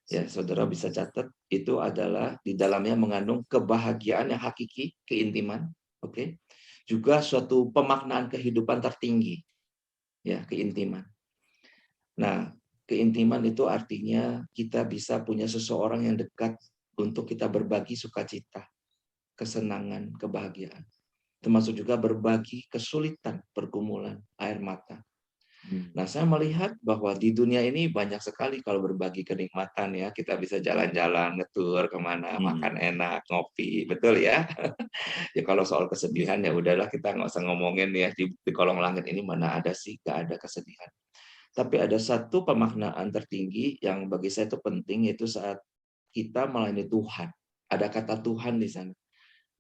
Ya, saudara bisa catat, itu adalah di dalamnya mengandung kebahagiaan yang hakiki, keintiman, oke. Juga suatu pemaknaan kehidupan tertinggi, ya, keintiman. Nah, keintiman itu artinya kita bisa punya seseorang yang dekat untuk kita berbagi sukacita, kesenangan, kebahagiaan. Termasuk juga berbagi kesulitan, pergumulan, air mata. Nah, saya melihat bahwa di dunia ini banyak sekali kalau berbagi kenikmatan ya. Kita bisa jalan-jalan, ngetur kemana, makan enak, ngopi, betul ya. Ya kalau soal kesedihan ya udahlah kita nggak usah ngomongin ya di kolong langit ini mana ada sih, nggak ada kesedihan. Tapi ada satu pemaknaan tertinggi yang bagi saya itu penting, yaitu saat kita melayani Tuhan. Ada kata Tuhan di sana.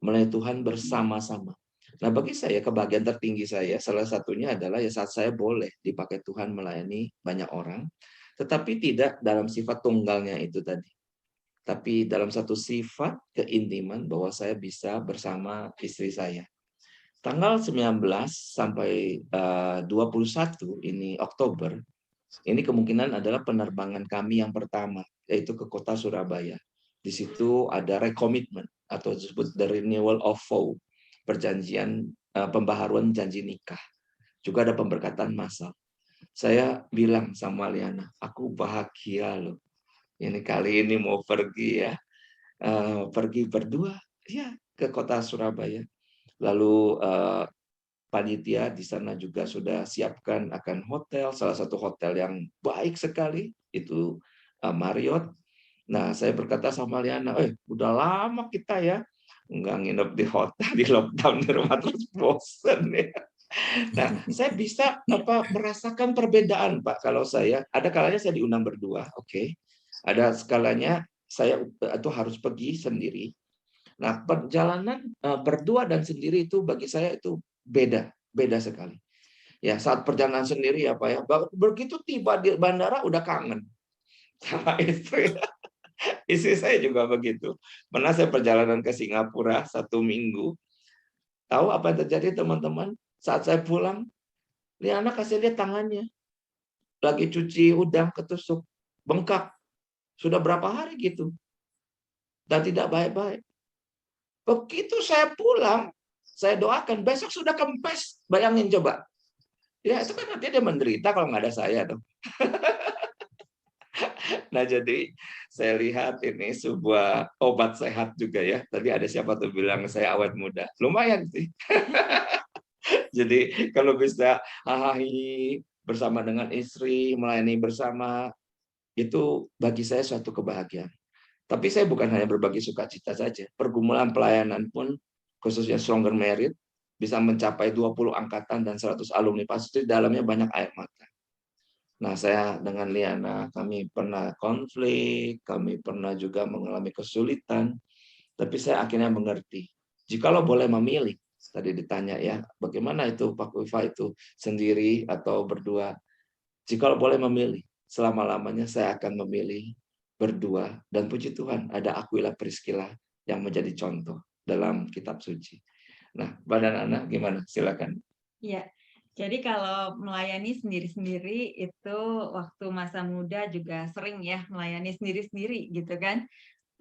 Melayani Tuhan bersama-sama. Nah, bagi saya kebahagiaan tertinggi saya salah satunya adalah ya saat saya boleh dipakai Tuhan melayani banyak orang, tetapi tidak dalam sifat tunggalnya itu tadi. Tapi dalam satu sifat keintiman bahwa saya bisa bersama istri saya. Tanggal 19 sampai 21 ini Oktober, ini kemungkinan adalah penerbangan kami yang pertama, yaitu ke kota Surabaya. Di situ ada recommitment atau disebut the renewal of vow, perjanjian pembaharuan janji nikah. Juga ada pemberkatan massal. Saya bilang sama Liana, aku bahagia loh. Ini kali ini mau pergi ya, pergi berdua ya ke kota Surabaya. Lalu panitia di sana juga sudah siapkan akan hotel, salah satu hotel yang baik sekali itu Marriott. Nah, saya berkata sama Liana, udah lama kita ya nggak nginep di hotel, di lockdown di rumah terus bosen ya. Nah, saya bisa merasakan perbedaan Pak. Kalau saya ada kalanya saya diundang berdua, oke. Ada skalanya saya itu harus pergi sendiri. Nah, perjalanan berdua dan sendiri itu bagi saya itu beda sekali. Ya, saat perjalanan sendiri ya Pak ya, begitu tiba di bandara udah kangen sama istri. Istri saya juga begitu. Pernah saya perjalanan ke Singapura 1 minggu. Tahu apa yang terjadi teman-teman? Saat saya pulang, Liana kasih lihat tangannya. Lagi cuci udang ketusuk, bengkak. Sudah berapa hari gitu. Dan tidak baik-baik. Begitu saya pulang, saya doakan, besok sudah kempes. Bayangin coba. Ya, itu kan nanti dia menderita kalau nggak ada saya. Tuh. Nah, jadi saya lihat ini sebuah obat sehat juga ya. Tadi ada siapa tuh bilang saya awet muda. Lumayan sih. Jadi kalau bisa hahahi bersama dengan istri, melayani bersama, itu bagi saya suatu kebahagiaan. Tapi saya bukan hanya berbagi sukacita saja. Pergumulan pelayanan pun, khususnya Stronger Merit, bisa mencapai 20 angkatan dan 100 alumni. Pasti dalamnya banyak air mata. Nah, saya dengan Liana, kami pernah konflik, kami pernah juga mengalami kesulitan, tapi saya akhirnya mengerti. Jikalau boleh memilih, tadi ditanya ya, bagaimana itu Pak Wifa itu sendiri atau berdua? Jikalau boleh memilih, selama-lamanya saya akan memilih berdua. Dan puji Tuhan, ada Aquila Priscilla yang menjadi contoh dalam kitab suci. Nah, Badan Anak gimana? Silakan. Iya. Jadi kalau melayani sendiri-sendiri itu waktu masa muda juga sering ya melayani sendiri-sendiri gitu kan.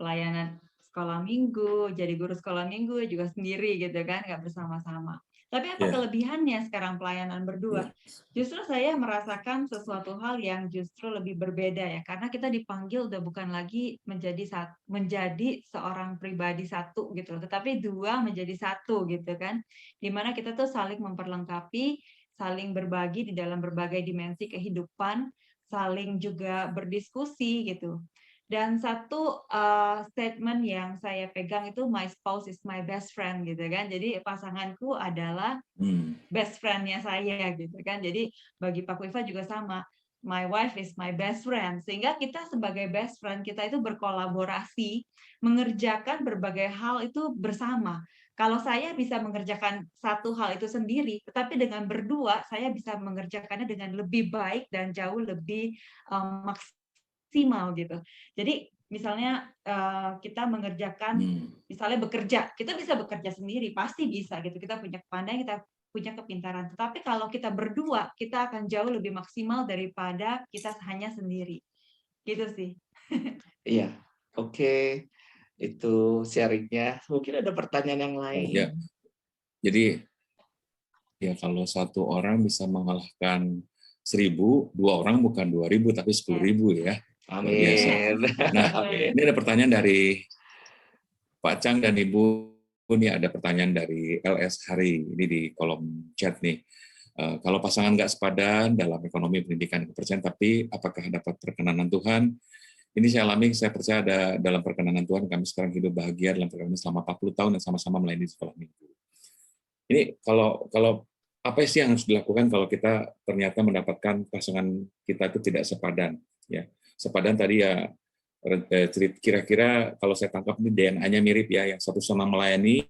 Pelayanan sekolah minggu, jadi guru sekolah minggu juga sendiri gitu kan, nggak bersama-sama. Tapi apa kelebihannya sekarang pelayanan berdua? Justru saya merasakan sesuatu hal yang justru lebih berbeda ya, karena kita dipanggil udah bukan lagi menjadi seorang pribadi satu gitu, tetapi dua menjadi satu gitu kan, dimana kita tuh saling memperlengkapi, saling berbagi di dalam berbagai dimensi kehidupan, saling juga berdiskusi gitu. Dan satu statement yang saya pegang itu my spouse is my best friend gitu kan. Jadi pasanganku adalah best friend-nya saya gitu kan. Jadi bagi Pak Wifa juga sama. my wife is my best friend. Sehingga kita sebagai best friend, kita itu berkolaborasi, mengerjakan berbagai hal itu bersama. Kalau saya bisa mengerjakan satu hal itu sendiri, tetapi dengan berdua, saya bisa mengerjakannya dengan lebih baik dan jauh lebih maksimal gitu. Jadi misalnya kita mengerjakan, misalnya bekerja, kita bisa bekerja sendiri, pasti bisa gitu. Kita punya kepandaian, kita punya kepintaran. Tetapi kalau kita berdua, kita akan jauh lebih maksimal daripada kita hanya sendiri. Gitu sih. Iya, oke. Itu sharingnya. Mungkin ada pertanyaan yang lain. Ya, jadi ya kalau satu orang bisa mengalahkan 1.000, 2 orang bukan 2.000 tapi 10.000 ya. Luar biasa. Amin. Nah, Amin. ini ada pertanyaan dari Pak Chang dan Ibu. Ini ada pertanyaan dari LS Hari, ini di kolom chat nih. Kalau pasangan nggak sepadan dalam ekonomi, pendidikan, kepercayaan, tapi apakah dapat perkenanan Tuhan? Ini saya alami, saya percaya ada dalam perkenanan Tuhan, kami sekarang hidup bahagia dalam perkenanan selama 40 tahun dan sama-sama melayani di sekolah minggu. Ini kalau apa sih yang harus dilakukan kalau kita ternyata mendapatkan pasangan kita itu tidak sepadan? Ya, sepadan tadi ya kira-kira kalau saya tangkap ini DNA-nya mirip ya, yang satu senang melayani,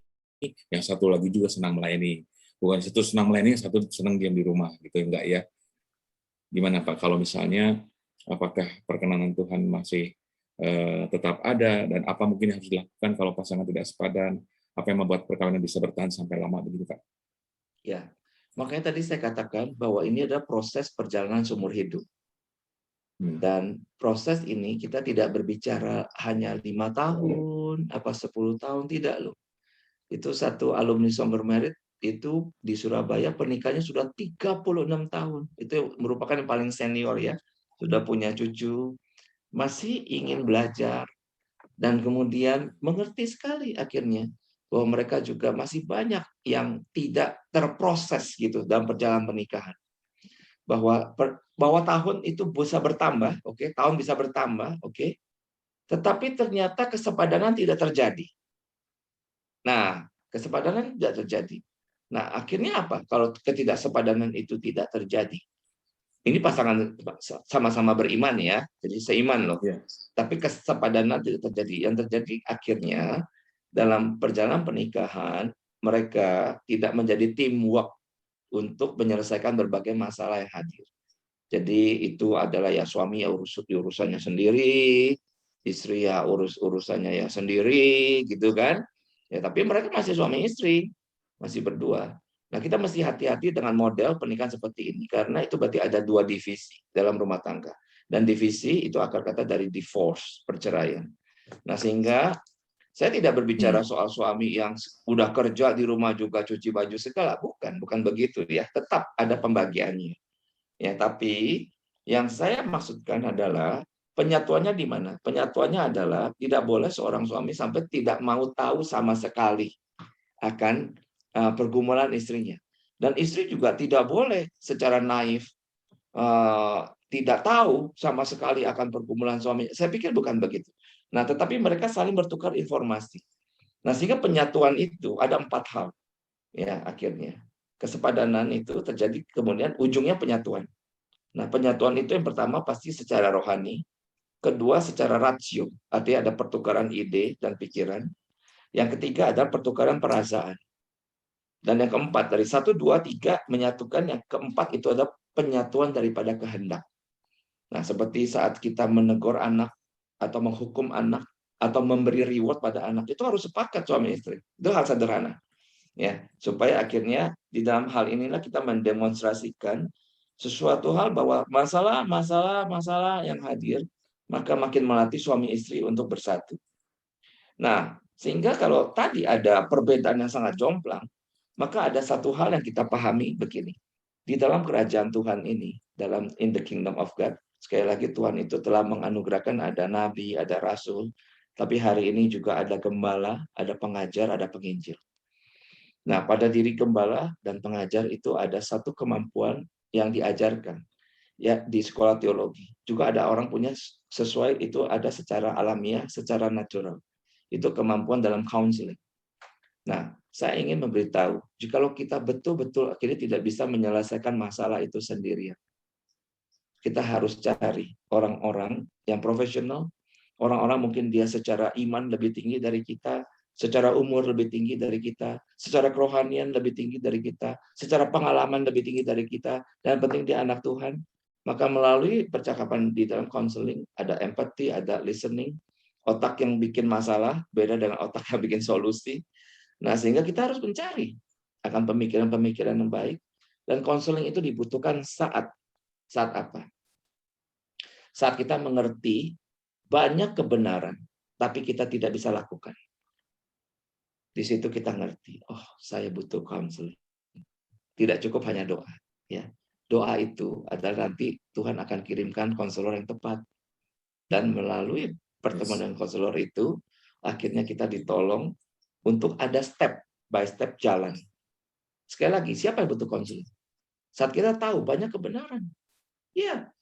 yang satu lagi juga senang melayani. Bukan satu senang melayani, satu senang diam di rumah, gitu enggak ya? Gimana Pak kalau misalnya apakah perkenanan Tuhan masih tetap ada dan apa mungkin yang harus dilakukan kalau pasangan tidak sepadan? Apa yang membuat perkawinan bisa bertahan sampai lama begitu Pak? Ya, makanya tadi saya katakan bahwa ini adalah proses perjalanan seumur hidup. Dan proses ini kita tidak berbicara hanya 5 tahun, apa 10 tahun, tidak loh. Itu satu alumni Summer Merit itu di Surabaya pernikahannya sudah 36 tahun. Itu merupakan yang paling senior ya. Sudah punya cucu, masih ingin belajar, dan kemudian mengerti sekali akhirnya bahwa mereka juga masih banyak yang tidak terproses gitu dalam perjalanan pernikahan. Bahwa tahun itu bisa bertambah, oke, tahun bisa bertambah, oke, tetapi ternyata kesepadanan tidak terjadi. Nah, kesepadanan tidak terjadi. Nah, akhirnya apa? Kalau ketidaksepadanan itu tidak terjadi, ini pasangan sama-sama beriman ya, jadi seiman loh. Tapi kesepadanan tidak terjadi. Yang terjadi akhirnya dalam perjalanan pernikahan mereka tidak menjadi teamwork untuk menyelesaikan berbagai masalah yang hadir. Jadi itu adalah ya suami ya urusannya sendiri, istri ya urusannya ya sendiri, gitu kan? Ya tapi mereka masih suami istri, masih berdua. Nah kita mesti hati-hati dengan model pernikahan seperti ini karena itu berarti ada 2 divisi dalam rumah tangga, dan divisi itu akar kata dari divorce, perceraian. Nah sehingga saya tidak berbicara soal suami yang udah kerja di rumah juga cuci baju segala, bukan begitu ya. Tetap ada pembagiannya. Ya, tapi yang saya maksudkan adalah penyatuannya di mana? Penyatuannya adalah tidak boleh seorang suami sampai tidak mau tahu sama sekali akan pergumulan istrinya. Dan istri juga tidak boleh secara naif tidak tahu sama sekali akan pergumulan suami. Saya pikir bukan begitu. Nah, tetapi mereka saling bertukar informasi. Nah, sehingga penyatuan itu ada 4 hal. Ya, akhirnya kesepadanan itu terjadi, kemudian ujungnya penyatuan. Nah, penyatuan itu yang pertama pasti secara rohani, kedua secara rasio, artinya ada pertukaran ide dan pikiran. Yang ketiga ada pertukaran perasaan. Dan yang keempat, dari 1, 2, 3 menyatukan, yang keempat itu ada penyatuan daripada kehendak. Nah, seperti saat kita menegur anak, atau menghukum anak, atau memberi reward pada anak, itu harus sepakat suami istri. Itu hal sederhana. Ya, supaya akhirnya di dalam hal inilah kita mendemonstrasikan sesuatu hal bahwa masalah yang hadir, maka makin melatih suami istri untuk bersatu. Nah, sehingga kalau tadi ada perbedaan yang sangat jomplang, maka ada satu hal yang kita pahami begini. Di dalam kerajaan Tuhan ini, in the kingdom of God, sekali lagi Tuhan itu telah menganugerahkan ada nabi, ada rasul, tapi hari ini juga ada gembala, ada pengajar, ada penginjil. Nah, pada diri gembala dan pengajar itu ada satu kemampuan yang diajarkan ya di sekolah teologi. Juga ada orang punya sesuai itu, ada secara alamiah, secara natural. Itu kemampuan dalam counseling. Nah, saya ingin memberitahu, jikalau kita betul-betul akhirnya tidak bisa menyelesaikan masalah itu sendirian. kita harus cari orang-orang yang profesional, orang-orang mungkin dia secara iman lebih tinggi dari kita, secara umur lebih tinggi dari kita, secara kerohanian lebih tinggi dari kita, secara pengalaman lebih tinggi dari kita, dan penting dia anak Tuhan. Maka melalui percakapan di dalam counseling, ada empathy, ada listening, otak yang bikin masalah beda dengan otak yang bikin solusi. Nah, sehingga kita harus mencari akan pemikiran-pemikiran yang baik, dan konseling itu dibutuhkan saat apa? Saat kita mengerti banyak kebenaran, tapi kita tidak bisa lakukan. Di situ kita ngerti, oh saya butuh konseling. Tidak cukup hanya doa. Ya, doa itu adalah nanti Tuhan akan kirimkan konselor yang tepat. Dan melalui pertemuan dengan konselor itu, akhirnya kita ditolong untuk ada step by step jalan. Sekali lagi, siapa yang butuh konseling? Saat kita tahu banyak kebenaran. Ya,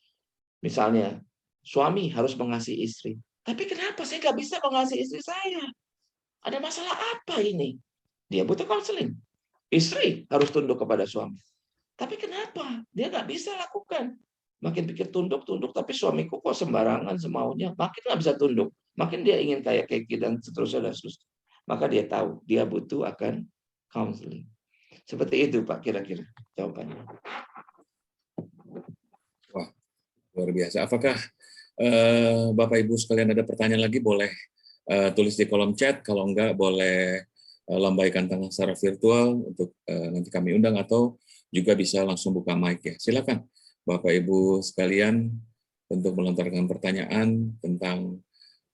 misalnya suami harus mengasihi istri. Tapi kenapa saya nggak bisa mengasihi istri saya? Ada masalah apa ini? Dia butuh konseling. Istri harus tunduk kepada suami. Tapi kenapa? Dia nggak bisa lakukan. Makin pikir tunduk, tapi suamiku kok sembarangan semaunya. Makin nggak bisa tunduk. Makin dia ingin kayak Keki dan seterusnya. Maka dia tahu, dia butuh akan counseling. Seperti itu Pak, kira-kira jawabannya. Wah, luar biasa. Apakah Bapak Ibu sekalian ada pertanyaan lagi, boleh tulis di kolom chat. Kalau enggak, boleh lambaikan tangan secara virtual untuk nanti kami undang, atau juga bisa langsung buka mic ya. Silakan Bapak Ibu sekalian untuk melontarkan pertanyaan tentang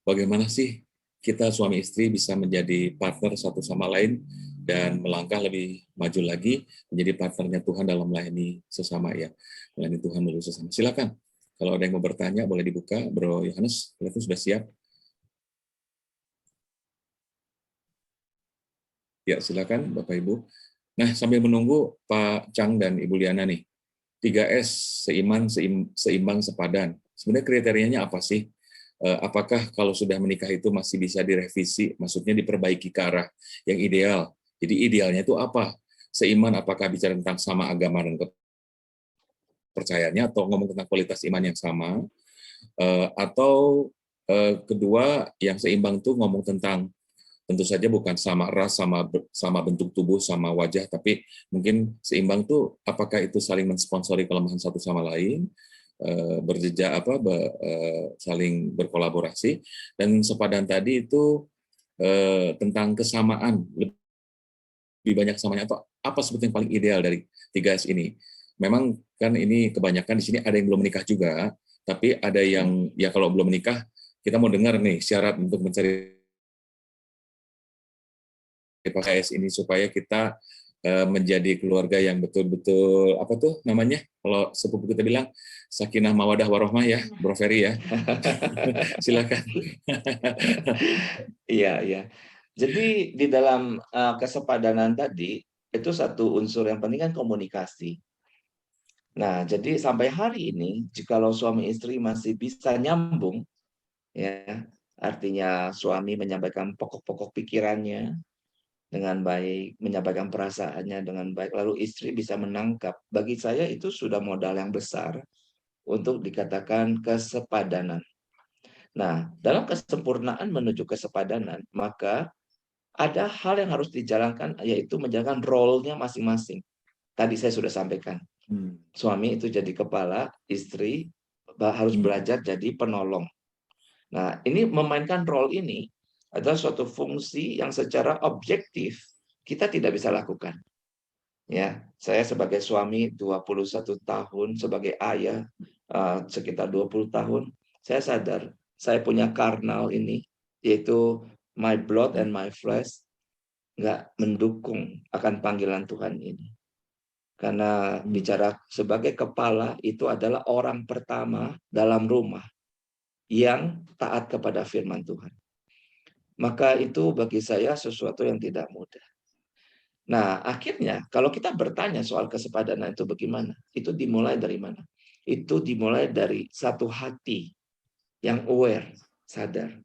bagaimana sih kita suami istri bisa menjadi partner satu sama lain dan melangkah lebih maju lagi menjadi partnernya Tuhan dalam melayani sesama ya. Melayani Tuhan melalui sesama. Silakan. Kalau ada yang mau bertanya, boleh dibuka. Bro Yohanes, itu sudah siap? Ya, silakan Bapak Ibu. Nah, sambil menunggu Pak Chang dan Ibu Liana nih, 3S, seiman, seimbang, sepadan. Sebenarnya kriterianya apa sih? Apakah kalau sudah menikah itu masih bisa direvisi, maksudnya diperbaiki ke arah yang ideal? Jadi idealnya itu apa? Seiman, apakah bicara tentang sama agama dan kepercayaannya, atau ngomong tentang kualitas iman yang sama? Atau kedua, yang seimbang itu ngomong tentang tentu saja bukan sama ras, sama bentuk tubuh, sama wajah, tapi mungkin seimbang tuh apakah itu saling mensponsori kelemahan satu sama lain, saling berkolaborasi, dan sepadan tadi itu tentang kesamaan, lebih banyak kesamanya, atau apa sebetulnya yang paling ideal dari 3S ini. Memang kan ini kebanyakan di sini ada yang belum menikah juga, tapi ada yang ya kalau belum menikah, kita mau dengar nih syarat untuk mencari PKS ini supaya kita menjadi keluarga yang betul-betul apa tuh namanya kalau sepupu kita bilang sakinah mawadah warohmah ya, Bro Ferry ya. Silakan. Iya. Jadi di dalam kesepadanan tadi itu satu unsur yang penting kan komunikasi. Nah, jadi sampai hari ini jikalau suami istri masih bisa nyambung, ya artinya suami menyampaikan pokok-pokok pikirannya dengan baik, menyampaikan perasaannya dengan baik, lalu istri bisa menangkap. Bagi saya itu sudah modal yang besar untuk dikatakan kesepadanan. Nah, dalam kesempurnaan menuju kesepadanan, maka ada hal yang harus dijalankan, yaitu menjalankan role-nya masing-masing. Tadi saya sudah sampaikan. Suami itu jadi kepala, istri harus belajar jadi penolong. Nah, ini memainkan role ini adalah suatu fungsi yang secara objektif kita tidak bisa lakukan. Ya, saya sebagai suami 21 tahun, sebagai ayah sekitar 20 tahun, saya sadar saya punya karnal ini, yaitu my blood and my flesh, nggak mendukung akan panggilan Tuhan ini. Karena bicara sebagai kepala itu adalah orang pertama dalam rumah yang taat kepada firman Tuhan. Maka itu bagi saya sesuatu yang tidak mudah. Nah, akhirnya kalau kita bertanya soal kesepadanan itu bagaimana? Itu dimulai dari mana? Itu dimulai dari satu hati yang aware, sadar.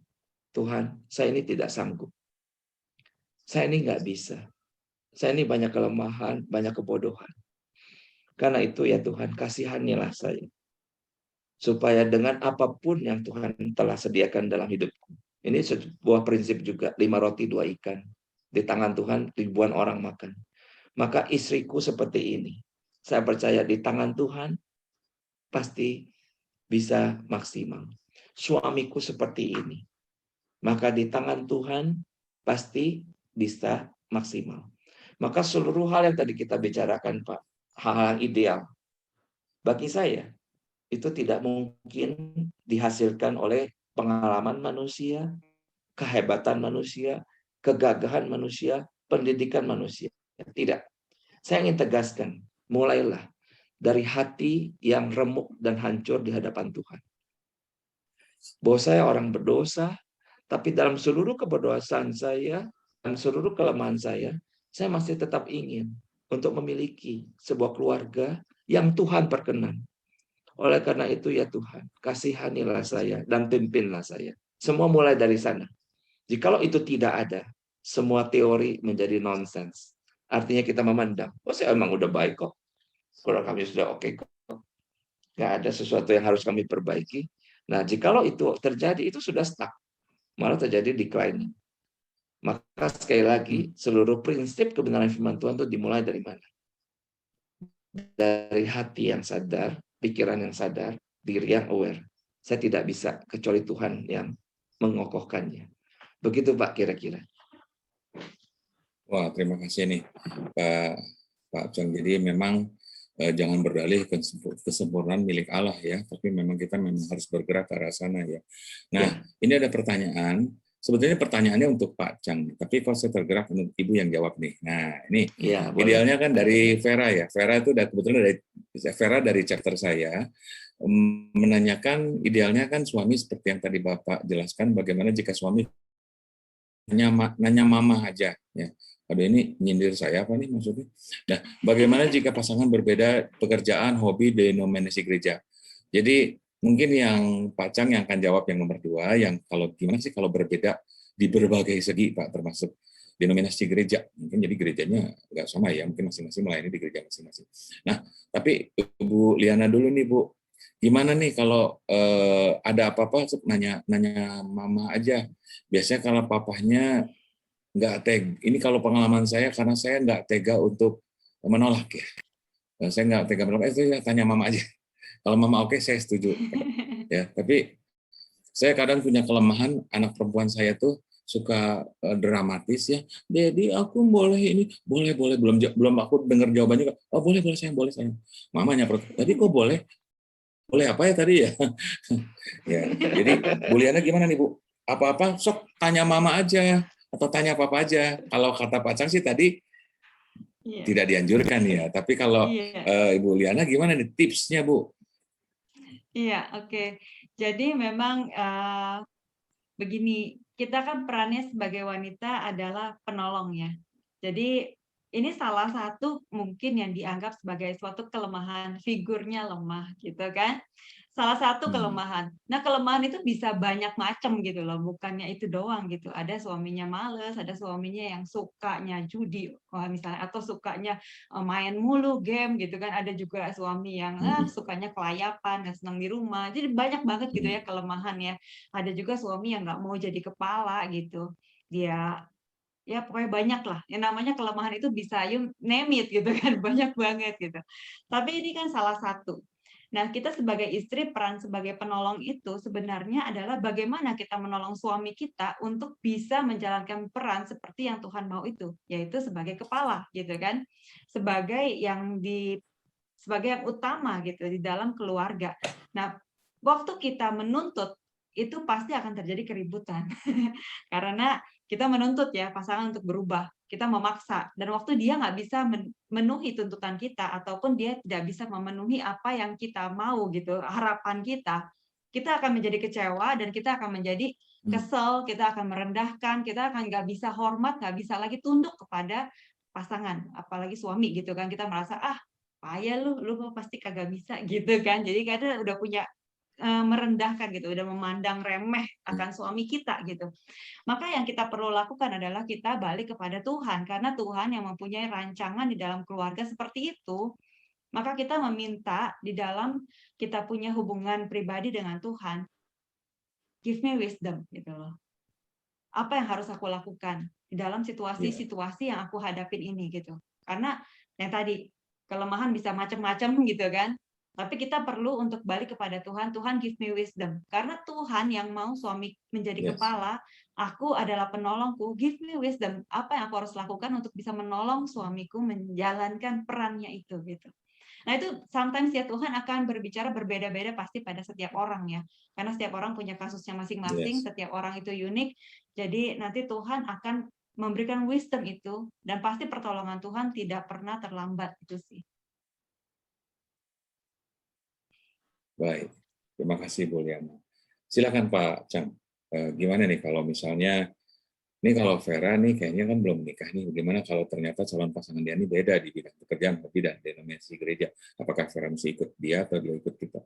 Tuhan, saya ini tidak sanggup. Saya ini nggak bisa. Saya ini banyak kelemahan, banyak kebodohan. Karena itu ya Tuhan, kasihanilah saya. supaya dengan apapun yang Tuhan telah sediakan dalam hidupku. Ini sebuah prinsip juga, 5 roti 2 ikan. Di tangan Tuhan ribuan orang makan. Maka istriku seperti ini. Saya percaya di tangan Tuhan pasti bisa maksimal. Suamiku seperti ini. Maka di tangan Tuhan pasti bisa maksimal. Maka seluruh hal yang tadi kita bicarakan, Pak, hal-hal ideal, bagi saya itu tidak mungkin dihasilkan oleh pengalaman manusia, kehebatan manusia, kegagahan manusia, pendidikan manusia. Tidak. Saya ingin tegaskan, mulailah dari hati yang remuk dan hancur di hadapan Tuhan. Bahwa saya orang berdosa, tapi dalam seluruh keberdosaan saya dan seluruh kelemahan saya masih tetap ingin untuk memiliki sebuah keluarga yang Tuhan perkenan. Oleh karena itu ya Tuhan, kasihanilah saya dan pimpinlah saya. Semua mulai dari sana. Jikalau itu tidak ada, semua teori menjadi nonsens. Artinya kita memandang, oh saya emang udah baik kok. Kalau kami sudah oke kok. Nggak ada sesuatu yang harus kami perbaiki. Nah, jikalau itu terjadi, itu sudah stuck. Malah terjadi declining. Maka sekali lagi, seluruh prinsip kebenaran firman Tuhan itu dimulai dari mana? Dari hati yang sadar, pikiran yang sadar, diri yang aware. Saya tidak bisa kecuali Tuhan yang mengokohkannya. Begitu Pak kira-kira. Wah, terima kasih nih Pak John. Jadi memang jangan berdalih kesempurnaan milik Allah ya, tapi memang kita harus bergerak ke arah sana ya. Nah, ini ada pertanyaan. Sebetulnya pertanyaannya untuk Pak Chang, tapi kalau saya tergerak untuk Ibu yang jawab nih. Nah, ini Ya, idealnya kan dari Vera ya. Vera itu kebetulan dari chapter saya menanyakan idealnya kan suami seperti yang tadi Bapak jelaskan, bagaimana jika suami nanya mama aja ya. Aduh, ini nyindir saya apa nih maksudnya? Nah, bagaimana jika pasangan berbeda pekerjaan, hobi, denominasi gereja? Jadi mungkin yang Pak Chang yang akan jawab yang nomor 2, yang kalau gimana sih kalau berbeda di berbagai segi Pak, termasuk denominasi gereja. Mungkin jadi gerejanya nggak sama ya, mungkin masing-masing melayani di gereja masing-masing. Nah, tapi Bu Liana dulu nih Bu, gimana nih kalau ada apa-apa nanya mama aja. Biasanya kalau papahnya nggak ini kalau pengalaman saya karena saya nggak tega untuk menolak ya. Saya nggak tega menolak, saya tanya mama aja. Kalau mama oke, saya setuju. Ya, tapi saya kadang punya kelemahan, anak perempuan saya tuh suka dramatis ya. Dedi, aku boleh ini, boleh belum aku dengar jawabannya. Oh boleh sayang, boleh sayang. Mamanya tadi kok boleh apa ya tadi ya? Ya, jadi Bu Liana gimana nih Bu? Apa-apa sok tanya mama aja atau tanya papa aja. Kalau kata Pak Chang sih tadi tidak dianjurkan ya. Tapi kalau Ibu Liana gimana nih tipsnya Bu? Iya, oke. Jadi memang begini, kita kan perannya sebagai wanita adalah penolong ya. Jadi ini salah satu mungkin yang dianggap sebagai suatu kelemahan, figurnya lemah gitu kan. Salah satu kelemahan. Nah, kelemahan itu bisa banyak macam gitu loh, bukannya itu doang gitu. Ada suaminya males, ada suaminya yang sukanya judi misalnya, atau sukanya main mulu game gitu kan. Ada juga suami yang sukanya kelayapan dan senang di rumah. Jadi banyak banget gitu ya kelemahan ya. Ada juga suami yang nggak mau jadi kepala gitu. Dia ya pokoknya banyak lah. Yang namanya kelemahan itu bisa you name it gitu kan, banyak banget gitu. Tapi ini kan salah satu. Nah, kita sebagai istri, peran sebagai penolong itu sebenarnya adalah bagaimana kita menolong suami kita untuk bisa menjalankan peran seperti yang Tuhan mau itu, yaitu sebagai kepala, gitu kan, sebagai yang utama gitu di dalam keluarga. Nah, waktu kita menuntut itu pasti akan terjadi keributan karena kita menuntut ya pasangan untuk berubah, kita memaksa, dan waktu dia nggak bisa memenuhi tuntutan kita ataupun dia tidak bisa memenuhi apa yang kita mau gitu, harapan kita akan menjadi kecewa dan kita akan menjadi kesel, kita akan merendahkan, kita akan nggak bisa hormat, nggak bisa lagi tunduk kepada pasangan, apalagi suami gitu kan, kita merasa payah lu pasti kagak bisa gitu kan, jadi kadang udah punya merendahkan gitu, udah memandang remeh akan suami kita gitu. Maka yang kita perlu lakukan adalah kita balik kepada Tuhan, karena Tuhan yang mempunyai rancangan di dalam keluarga seperti itu. Maka kita meminta di dalam kita punya hubungan pribadi dengan Tuhan, give me wisdom gitu loh. Apa yang harus aku lakukan di dalam situasi-situasi yang aku hadapin ini gitu. Karena yang tadi kelemahan bisa macam-macam gitu kan. Tapi kita perlu untuk balik kepada Tuhan, Tuhan give me wisdom. Karena Tuhan yang mau suami menjadi kepala, aku adalah penolongku, give me wisdom. Apa yang aku harus lakukan untuk bisa menolong suamiku menjalankan perannya itu gitu. Nah itu sometimes ya Tuhan akan berbicara berbeda-beda pasti pada setiap orang ya. Karena setiap orang punya kasusnya masing-masing, setiap orang itu unik. Jadi nanti Tuhan akan memberikan wisdom itu dan pasti pertolongan Tuhan tidak pernah terlambat itu sih. Baik, terima kasih Bu Liana. Silakan Pak Chang, gimana nih kalau misalnya, ini kalau Vera nih kayaknya kan belum menikah nih, bagaimana kalau ternyata calon pasangan dia ini beda di bidang pekerjaan, tapi dan denominasi gereja, apakah Vera mesti ikut dia atau dia ikut kita?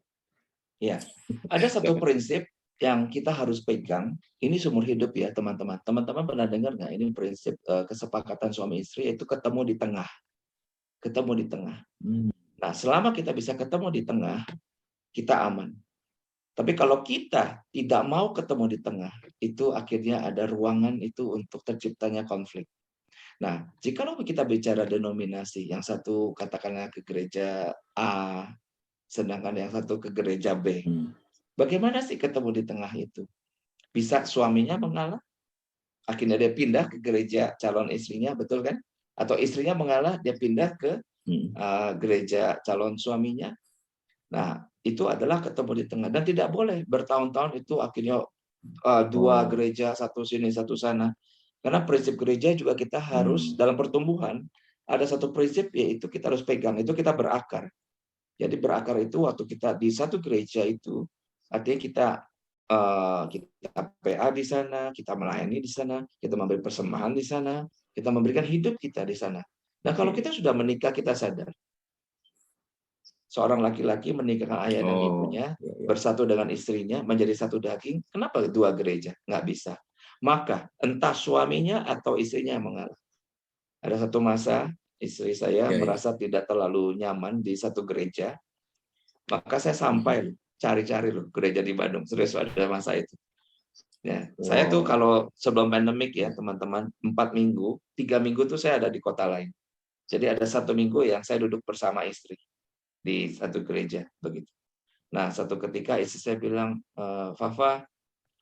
Ya, ada satu prinsip yang kita harus pegang, ini seumur hidup ya teman-teman. Teman-teman pernah dengar nggak ini prinsip kesepakatan suami istri, yaitu ketemu di tengah. Ketemu di tengah. Nah, selama kita bisa ketemu di tengah, kita aman. Tapi kalau kita tidak mau ketemu di tengah, itu akhirnya ada ruangan itu untuk terciptanya konflik. Nah, jika kita bicara denominasi, yang satu katakanlah ke gereja A, sedangkan yang satu ke gereja B. Bagaimana sih ketemu di tengah itu? Bisa suaminya mengalah, akhirnya dia pindah ke gereja calon istrinya, betul kan? Atau istrinya mengalah, dia pindah ke gereja calon suaminya. Nah, itu adalah ketemu di tengah. Dan tidak boleh bertahun-tahun itu akhirnya dua gereja, satu sini, satu sana. Karena prinsip gereja juga kita harus dalam pertumbuhan, ada satu prinsip yaitu kita harus pegang, itu kita berakar. Jadi berakar itu waktu kita di satu gereja itu, artinya kita PA di sana, kita melayani di sana, kita memberi persembahan di sana, kita memberikan hidup kita di sana. Nah, kalau kita sudah menikah, kita sadar. Seorang laki-laki menikahkan ayah dan ibunya, bersatu dengan istrinya, menjadi satu daging. Kenapa dua gereja? Nggak bisa. Maka entah suaminya atau istrinya yang mengalah. Ada satu masa, istri saya merasa tidak terlalu nyaman di satu gereja. Maka saya sampai cari-cari loh gereja di Bandung. Serius ada masa itu. Ya, saya tuh kalau sebelum pandemik ya teman-teman, 4 minggu, 3 minggu tuh saya ada di kota lain. Jadi ada 1 minggu yang saya duduk bersama istri di satu gereja begitu. Nah, satu ketika istri saya bilang, Fafa,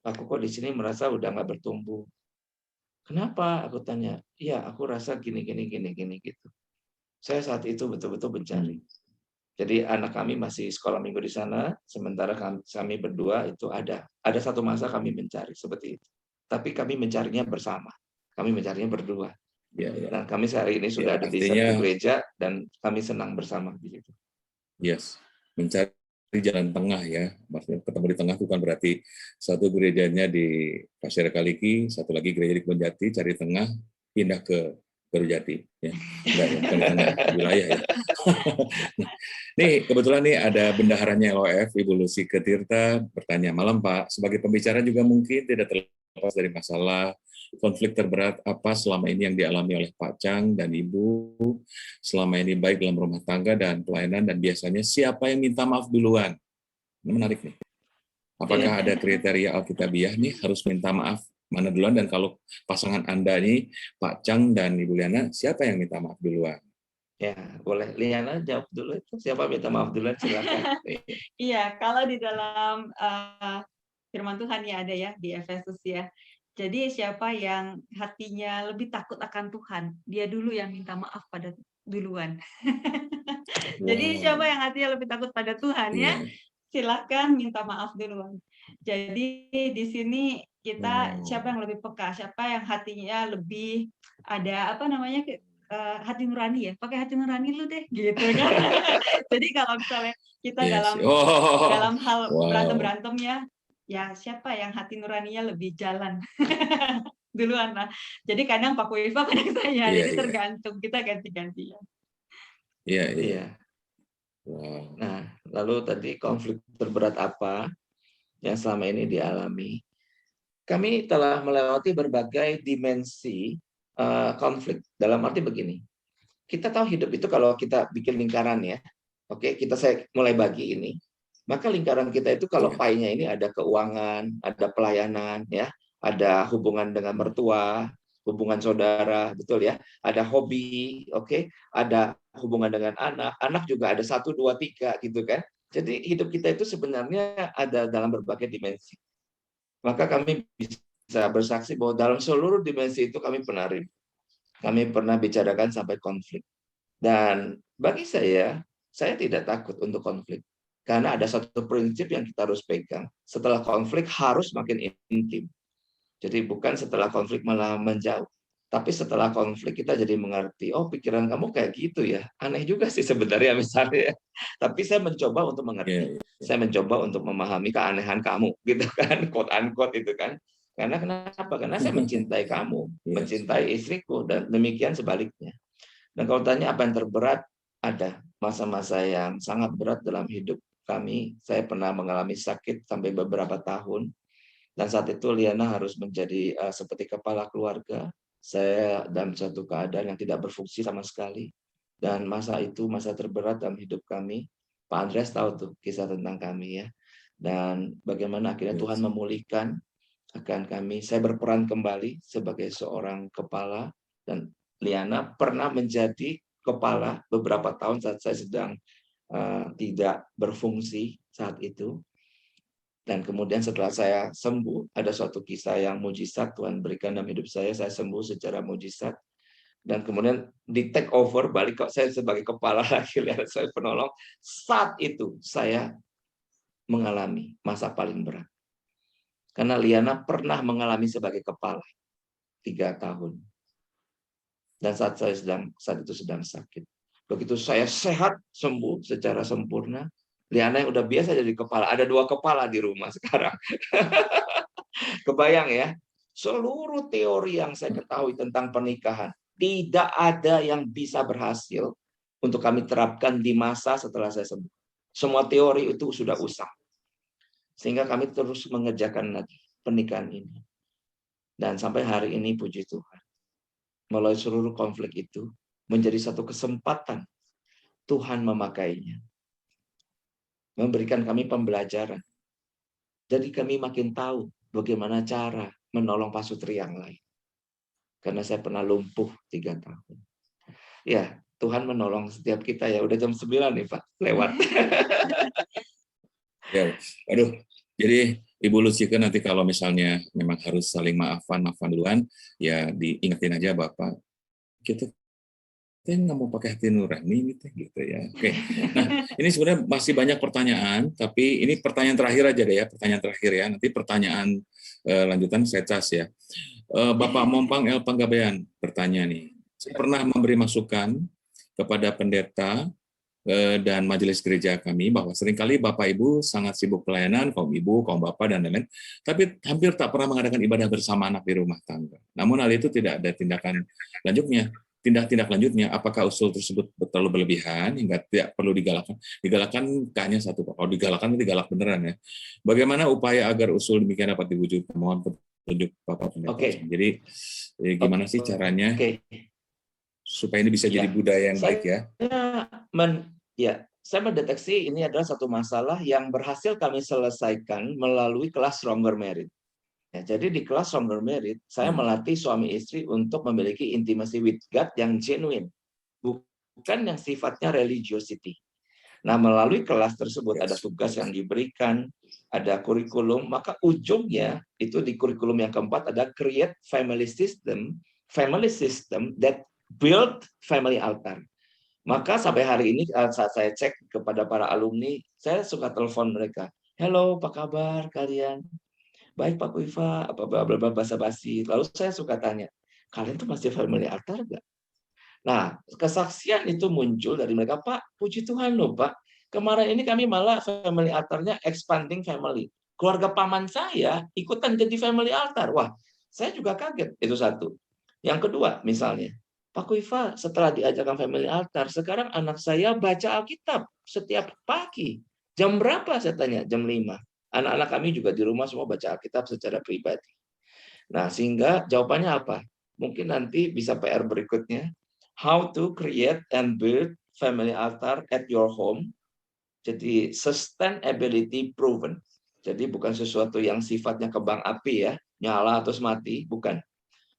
aku kok di sini merasa udah nggak bertumbuh. Kenapa? Aku tanya. Iya, aku rasa gini gitu. Saya saat itu betul-betul mencari. Jadi anak kami masih sekolah minggu di sana, sementara kami berdua itu ada satu masa kami mencari seperti itu. Tapi kami mencarinya bersama, kami mencarinya berdua. Nah, kami hari ini sudah ada di satu gereja dan kami senang bersama di situ. Yes, mencari jalan tengah ya, maksudnya ketemu di tengah bukan berarti satu gerejanya di Pasir Kaliki, satu lagi gereja di Kebonjati, cari tengah, pindah ke Garujati, ya, enggak ya, bukan di tengah wilayah ya. Nih kebetulan nih ada bendaharanya LOF, Ibu Lucy Ketirta bertanya, malam Pak, sebagai pembicara juga mungkin tidak terlepas dari masalah konflik terberat apa selama ini yang dialami oleh Pak Chang dan Ibu selama ini baik dalam rumah tangga dan pelayanan, dan biasanya siapa yang minta maaf duluan? Ini menarik nih. Apakah ada kriteria Alkitabiah nih harus minta maaf mana duluan, dan kalau pasangan Anda nih Pak Chang dan Ibu Liana, siapa yang minta maaf duluan? Ya, boleh Liana jawab dulu itu. Siapa minta maaf duluan, silakan. Iya, kalau di dalam firman Tuhan ya ada ya di Efesus ya. Jadi siapa yang hatinya lebih takut akan Tuhan, dia dulu yang minta maaf pada duluan. Jadi siapa yang hatinya lebih takut pada Tuhan ya, silakan minta maaf duluan. Jadi di sini kita siapa yang lebih peka, siapa yang hatinya lebih ada apa namanya hati nurani ya, pakai hati nurani lu deh gitu kan. Jadi kalau misalnya kita dalam hal berantem ya, ya siapa yang hati nuraninya lebih jalan duluan lah. Jadi kadang Pak Wifa, kadang saya, jadi tergantung, kita ganti-gantian. Iya. Nah, lalu tadi konflik terberat apa yang selama ini dialami? Kami telah melewati berbagai dimensi konflik. Dalam arti begini, kita tahu hidup itu kalau kita bikin lingkaran ya, Oke, saya mulai bagi ini. Maka lingkaran kita itu kalau Iya. pie-nya ini ada keuangan, ada pelayanan, ya, ada hubungan dengan mertua, hubungan saudara, betul ya, ada hobi, oke, ada hubungan dengan anak, anak juga ada 1, 2, 3 gitu kan. Jadi hidup kita itu sebenarnya ada dalam berbagai dimensi. Maka kami bisa bersaksi bahwa dalam seluruh dimensi itu kami pernah ribut. Kami pernah bicarakan sampai konflik. Dan bagi saya tidak takut untuk konflik. Karena ada satu prinsip yang kita harus pegang. Setelah konflik harus makin intim. Jadi bukan setelah konflik malah menjauh. Tapi setelah konflik kita jadi mengerti, oh pikiran kamu kayak gitu ya. Aneh juga sih sebenarnya misalnya. Tapi saya mencoba untuk mengerti. Iya. Saya mencoba untuk memahami keanehan kamu, gitu kan, quote unquote itu kan. Karena kenapa? Karena saya mencintai kamu, Yes. mencintai istriku, dan demikian sebaliknya. Dan kalau tanya apa yang terberat, ada masa-masa yang sangat berat dalam hidup kami. Saya pernah mengalami sakit sampai beberapa tahun. Dan saat itu Liana harus menjadi seperti kepala keluarga. Saya dalam suatu keadaan yang tidak berfungsi sama sekali. Dan masa itu masa terberat dalam hidup kami. Pak Andreas tahu tuh kisah tentang kami ya. Dan bagaimana akhirnya Tuhan Yes. memulihkan akan kami. Saya berperan kembali sebagai seorang kepala, dan Liana pernah menjadi kepala beberapa tahun saat saya sedang tidak berfungsi saat itu. Dan kemudian setelah saya sembuh, ada suatu kisah yang mujizat Tuhan berikan dalam hidup saya sembuh secara mujizat. Dan kemudian di take over, balik kok saya sebagai kepala lagi, Liana saya penolong. Saat itu saya mengalami masa paling berat. Karena Liana pernah mengalami sebagai kepala 3 tahun. Dan saat itu sedang sakit. Begitu saya sehat, sembuh secara sempurna, Liana yang udah biasa jadi kepala, ada 2 kepala di rumah sekarang. Kebayang ya, seluruh teori yang saya ketahui tentang pernikahan, tidak ada yang bisa berhasil untuk kami terapkan di masa setelah saya sembuh. Semua teori itu sudah usang. Sehingga kami terus mengerjakan lagi pernikahan ini. Dan sampai hari ini puji Tuhan, melalui seluruh konflik itu menjadi satu kesempatan Tuhan memakainya, memberikan kami pembelajaran. Jadi kami makin tahu bagaimana cara menolong pasutri yang lain. Karena saya pernah lumpuh 3 tahun. Ya, Tuhan menolong setiap kita ya. Udah jam 9 nih Pak, lewat. Ya, aduh. Jadi Ibu Lucika nanti kalau misalnya memang harus saling maafan duluan, ya diingetin aja Bapak, kita nggak mau pakai hati nurani gitu ya. Oke. Nah, ini sebenarnya masih banyak pertanyaan, tapi ini pertanyaan terakhir aja deh ya, pertanyaan terakhir ya. Nanti pertanyaan lanjutan saya cas ya. Bapak Mompang El Panggabean bertanya nih, saya pernah memberi masukan kepada pendeta dan majelis gereja kami bahwa seringkali Bapak Ibu sangat sibuk pelayanan, kaum ibu, kaum bapak, dan lain-lain, tapi hampir tak pernah mengadakan ibadah bersama anak di rumah tangga. Namun hal itu tidak ada tindak lanjutnya, apakah usul tersebut terlalu berlebihan hingga tidak perlu digalakkan? Digalakkan hanya satu, kalau digalakkan itu galak beneran ya. Bagaimana upaya agar usul demikian dapat diwujudkan? Mohon petunjuk Bapak Pendeta. Oke. Jadi gimana sih caranya supaya ini bisa jadi budaya yang baik ya? Saya mendeteksi ini adalah satu masalah yang berhasil kami selesaikan melalui kelas Stronger Married. Ya, jadi di kelas Stronger Married, saya melatih suami istri untuk memiliki intimacy with God yang genuine, bukan yang sifatnya religiosity. Nah, melalui kelas tersebut ada tugas yang diberikan, ada kurikulum, maka ujungnya itu di kurikulum yang keempat ada create family system that build family altar. Maka sampai hari ini saat saya cek kepada para alumni, saya suka telepon mereka. Hello, apa kabar kalian? Baik Pak Kuiva, apa basa-basi. Lalu saya suka tanya, kalian tuh masih family altar enggak? Nah, kesaksian itu muncul dari mereka, Pak, puji Tuhan loh Pak. Kemarin ini kami malah family altarnya expanding family. Keluarga paman saya ikutan jadi family altar. Wah, saya juga kaget. Itu satu. Yang kedua, misalnya, Pak Kuiva, setelah diajarkan family altar, sekarang anak saya baca Alkitab setiap pagi. Jam berapa? Saya tanya, jam 5. Anak-anak kami juga di rumah semua baca Alkitab secara pribadi. Nah, sehingga jawabannya apa? Mungkin nanti bisa PR berikutnya. How to create and build family altar at your home Jadi sustainability proven. Jadi bukan sesuatu yang sifatnya kembang api ya, nyala terus mati, bukan.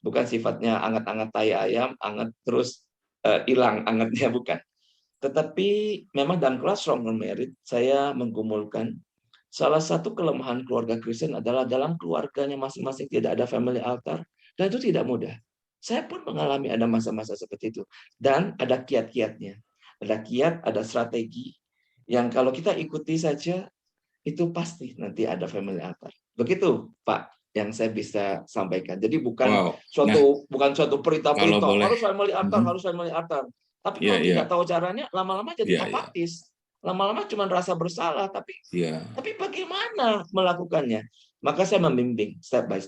Bukan sifatnya anget-anget tai ayam, anget terus hilang angetnya, bukan. Tetapi memang dalam kelas Strong on Merit, saya menggumulkan salah satu kelemahan keluarga Kristen adalah dalam keluarganya masing-masing tidak ada family altar, dan itu tidak mudah. Saya pun mengalami ada masa-masa seperti itu. Dan ada kiat-kiatnya. Ada kiat, ada strategi, yang kalau kita ikuti saja, itu pasti nanti ada family altar. Begitu, Pak, yang saya bisa sampaikan. Jadi bukan Wow. bukan suatu Kalau perintah-perintah boleh, harus family altar, harus family altar. Tapi Iya, kalau iya, tidak tahu caranya, lama-lama jadi iya, iya, apatis. Lama-lama cuma rasa bersalah, tapi iya. bagaimana melakukannya? Maka saya membimbing step by step.